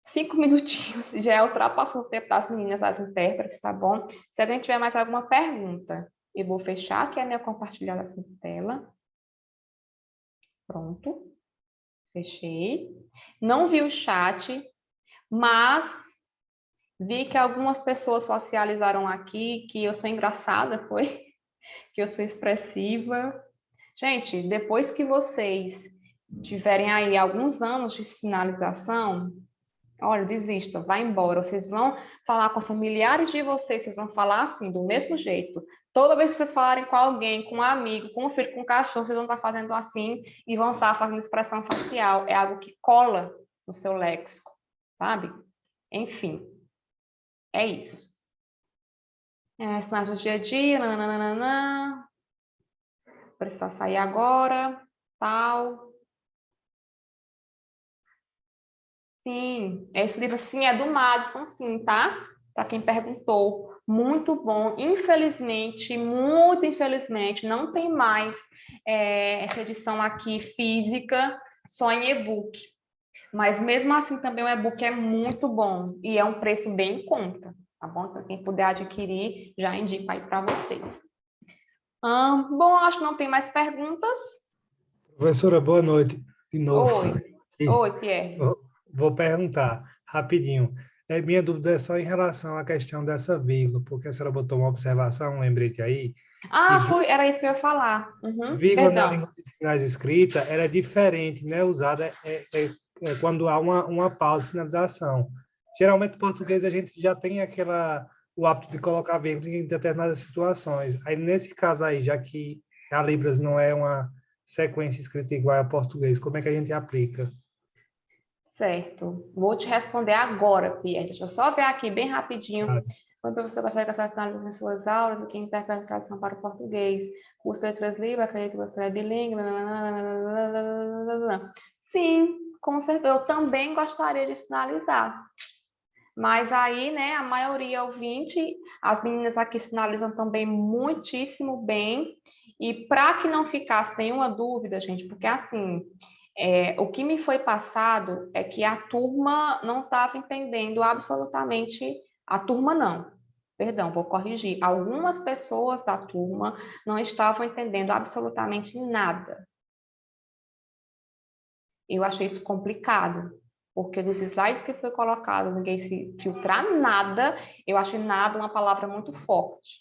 5 minutinhos, já ultrapassou o tempo das meninas, das intérpretes, tá bom? Se alguém tiver mais alguma pergunta, eu vou fechar aqui a minha compartilhada de tela. Pronto. Fechei. Não vi o chat, mas vi que algumas pessoas socializaram aqui que eu sou engraçada, foi? Que eu sou expressiva. Gente, depois que vocês tiverem aí alguns anos de sinalização, olha, desista, vai embora. Vocês vão falar com familiares de vocês, vocês vão falar assim, do mesmo jeito. Toda vez que vocês falarem com alguém, com um amigo, com um filho, com um cachorro, vocês vão estar fazendo assim e vão estar fazendo expressão facial. É algo que cola no seu léxico, sabe? Enfim, é isso. Sinais do dia a dia, nananana. Precisa sair agora, tal. Sim, esse livro, sim, é do Madison, sim, tá? Para quem perguntou. Muito bom. Infelizmente, muito infelizmente, não tem mais essa edição aqui física, só em e-book. Mas, mesmo assim, também o e-book é muito bom e é um preço bem em conta, tá bom? Então, quem puder adquirir, já indico aí para vocês. Bom, acho que não tem mais perguntas. Professora, boa noite de novo. Oi, Pierre. Vou perguntar rapidinho. Minha dúvida é só em relação à questão dessa vírgula, porque a senhora botou uma observação, um lembrete aí. Era isso que eu ia falar. Vírgula na Perdão. língua de sinais escrita, ela é diferente, né? Usada quando há uma pausa de sinalização. Geralmente, em português, a gente já tem o hábito de colocar vírgula em determinadas situações. Aí, nesse caso aí, já que a Libras não é uma sequência escrita igual ao português, como é que a gente aplica? Certo. Vou te responder agora, Pierre. Deixa eu só ver aqui bem rapidinho. Quando o professor gostaria que a senhora sinalize nas suas aulas, o que interpreta a tradução para o português? Curso de letras livres, acredito que você é bilíngue. Sim, com certeza. Eu também gostaria de sinalizar. Mas aí, né, a maioria ouvinte, as meninas aqui sinalizam também muitíssimo bem. E para que não ficasse nenhuma dúvida, gente, porque assim, o que me foi passado é que a turma não estava entendendo absolutamente, a turma não, perdão, vou corrigir, algumas pessoas da turma não estavam entendendo absolutamente nada. Eu achei isso complicado. Porque nos slides que foi colocado, ninguém se filtrar nada, eu achei nada uma palavra muito forte.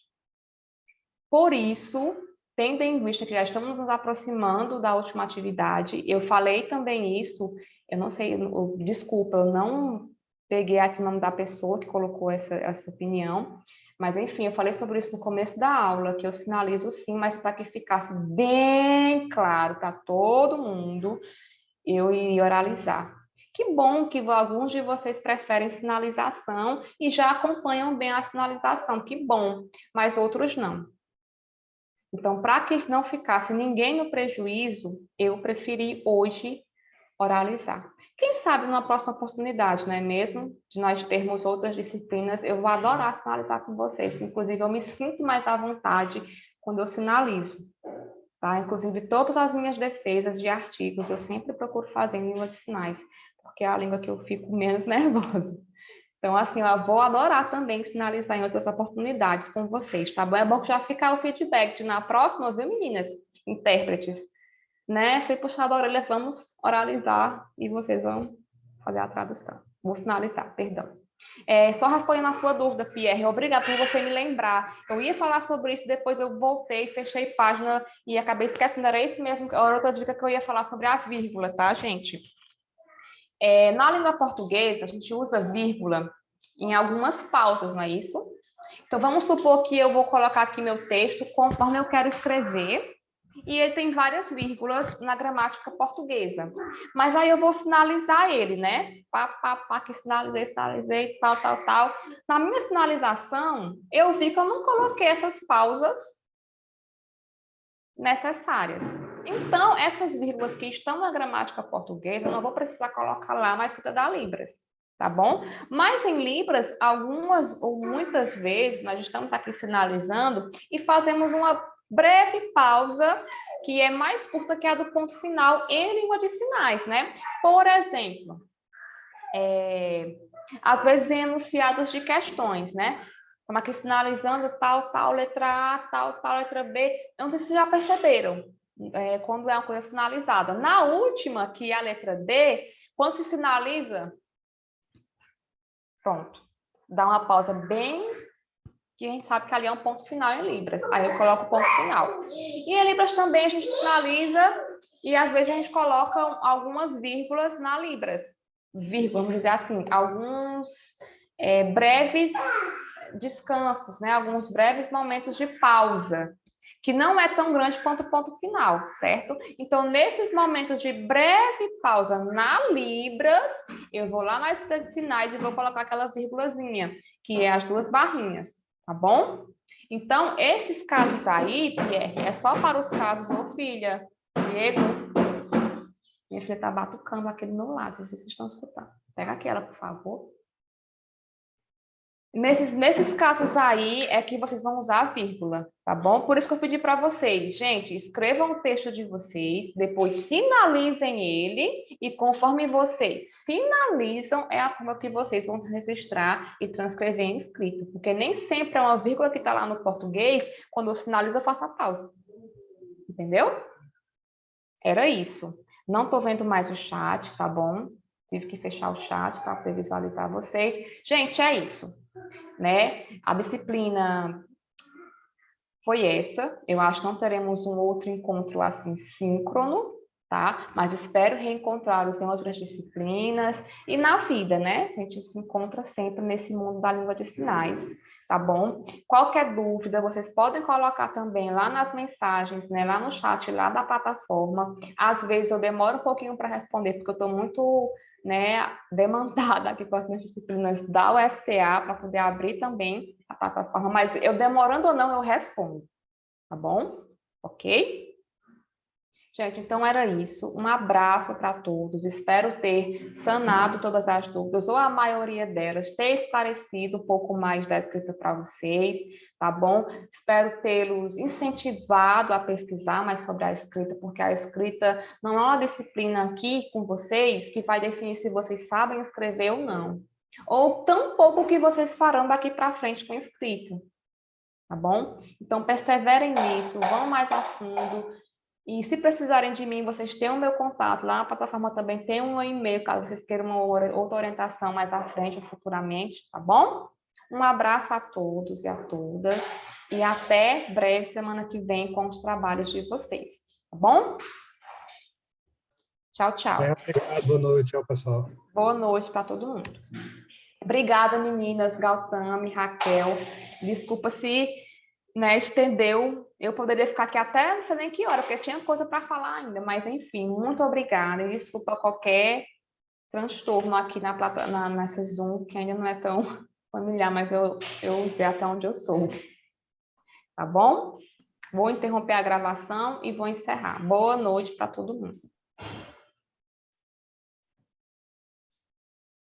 Por isso, tendo em vista que já estamos nos aproximando da última atividade, eu falei também isso, eu não sei, desculpa, eu não peguei aqui o nome da pessoa que colocou essa opinião, mas enfim, eu falei sobre isso no começo da aula, que eu sinalizo sim, mas para que ficasse bem claro para todo mundo, eu ia oralizar. Que bom que alguns de vocês preferem sinalização e já acompanham bem a sinalização, que bom, mas outros não. Então, para que não ficasse ninguém no prejuízo, eu preferi hoje oralizar. Quem sabe numa próxima oportunidade, não é mesmo? De nós termos outras disciplinas, eu vou adorar sinalizar com vocês. Inclusive, eu me sinto mais à vontade quando eu sinalizo. Tá? Inclusive, todas as minhas defesas de artigos, eu sempre procuro fazer em língua de sinais, porque é a língua que eu fico menos nervosa. Então, assim, eu vou adorar também sinalizar em outras oportunidades com vocês, tá bom? É bom que já ficar o feedback de na próxima, viu, meninas? Intérpretes, né? Fui puxar a orelha, vamos oralizar e vocês vão fazer a tradução. Vou sinalizar, perdão. Só respondendo a sua dúvida, Pierre, obrigada por você me lembrar. Eu ia falar sobre isso, depois eu voltei, fechei página e acabei esquecendo, era isso mesmo, era outra dica que eu ia falar sobre a vírgula, tá, gente? Na língua portuguesa, a gente usa vírgula em algumas pausas, não é isso? Então, vamos supor que eu vou colocar aqui meu texto conforme eu quero escrever, e ele tem várias vírgulas na gramática portuguesa. Mas aí eu vou sinalizar ele, né? Pá, pá, pá, que sinalizei, tal, tal, tal. Na minha sinalização, eu vi que eu não coloquei essas pausas necessárias. Então, essas vírgulas que estão na gramática portuguesa, eu não vou precisar colocar lá na escrita da Libras, tá bom? Mas em Libras, algumas ou muitas vezes, nós estamos aqui sinalizando e fazemos uma breve pausa, que é mais curta que a do ponto final em língua de sinais, né? Por exemplo, às vezes em enunciados de questões, né? Estamos aqui sinalizando tal, tal, letra A, tal, tal, letra B. Eu não sei se vocês já perceberam, quando é uma coisa sinalizada. Na última, que é a letra D, quando se sinaliza, pronto, dá uma pausa bem, que a gente sabe que ali é um ponto final em Libras. Aí eu coloco o ponto final. E em Libras também a gente sinaliza e às vezes a gente coloca algumas vírgulas na Libras. Vírgula, vamos dizer assim, alguns breves descansos, né? Alguns breves momentos de pausa, que não é tão grande quanto o ponto final, certo? Então, nesses momentos de breve pausa na Libras, eu vou lá na escrita de sinais e vou colocar aquela vírgulazinha, que é as duas barrinhas, tá bom? Então, esses casos aí, Pierre, é só para os casos, ô filha, Diego, minha filha tá batucando aqui do meu lado, se vocês estão escutando. Pega aquela, por favor. Nesses casos aí é que vocês vão usar a vírgula, tá bom? Por isso que eu pedi para vocês, gente, escrevam o texto de vocês, depois sinalizem ele e conforme vocês sinalizam é a forma que vocês vão registrar e transcrever em escrito, porque nem sempre é uma vírgula que está lá no português, quando eu sinalizo eu faço a pausa, entendeu? Era isso. Não estou vendo mais o chat, tá bom? Tive que fechar o chat para poder visualizar vocês. Gente, é isso, né? A disciplina foi essa. Eu acho que não teremos um outro encontro assim síncrono, tá? Mas espero reencontrá-los em outras disciplinas e na vida, né? A gente se encontra sempre nesse mundo da língua de sinais, tá bom? Qualquer dúvida, vocês podem colocar também lá nas mensagens, né? Lá no chat, lá da plataforma. Às vezes eu demoro um pouquinho para responder, porque eu estou muito, né, demandada aqui com as minhas disciplinas da UFCA para poder abrir também a plataforma, mas eu demorando ou não, eu respondo, tá bom? Ok? Gente, então era isso. Um abraço para todos. Espero ter sanado todas as dúvidas, ou a maioria delas, ter esclarecido um pouco mais da escrita para vocês, tá bom? Espero tê-los incentivado a pesquisar mais sobre a escrita, porque a escrita não é uma disciplina aqui com vocês que vai definir se vocês sabem escrever ou não. Ou tão pouco que vocês farão daqui para frente com a escrita, tá bom? Então, perseverem nisso, vão mais a fundo. E se precisarem de mim, vocês têm o meu contato. Lá na plataforma também tem um e-mail, caso vocês queiram uma outra orientação mais à frente ou futuramente, tá bom? Um abraço a todos e a todas. E até breve, semana que vem, com os trabalhos de vocês, tá bom? Tchau, tchau. Obrigado, boa noite, tchau, pessoal. Boa noite para todo mundo. Obrigada, meninas, Gautami, Raquel. Desculpa se, né, estendeu. Eu poderia ficar aqui até não sei nem que hora, porque tinha coisa para falar ainda, mas enfim, muito obrigada. E desculpa qualquer transtorno aqui nessa Zoom, que ainda não é tão familiar, mas eu usei até onde eu sou. Tá bom? Vou interromper a gravação e vou encerrar. Boa noite para todo mundo.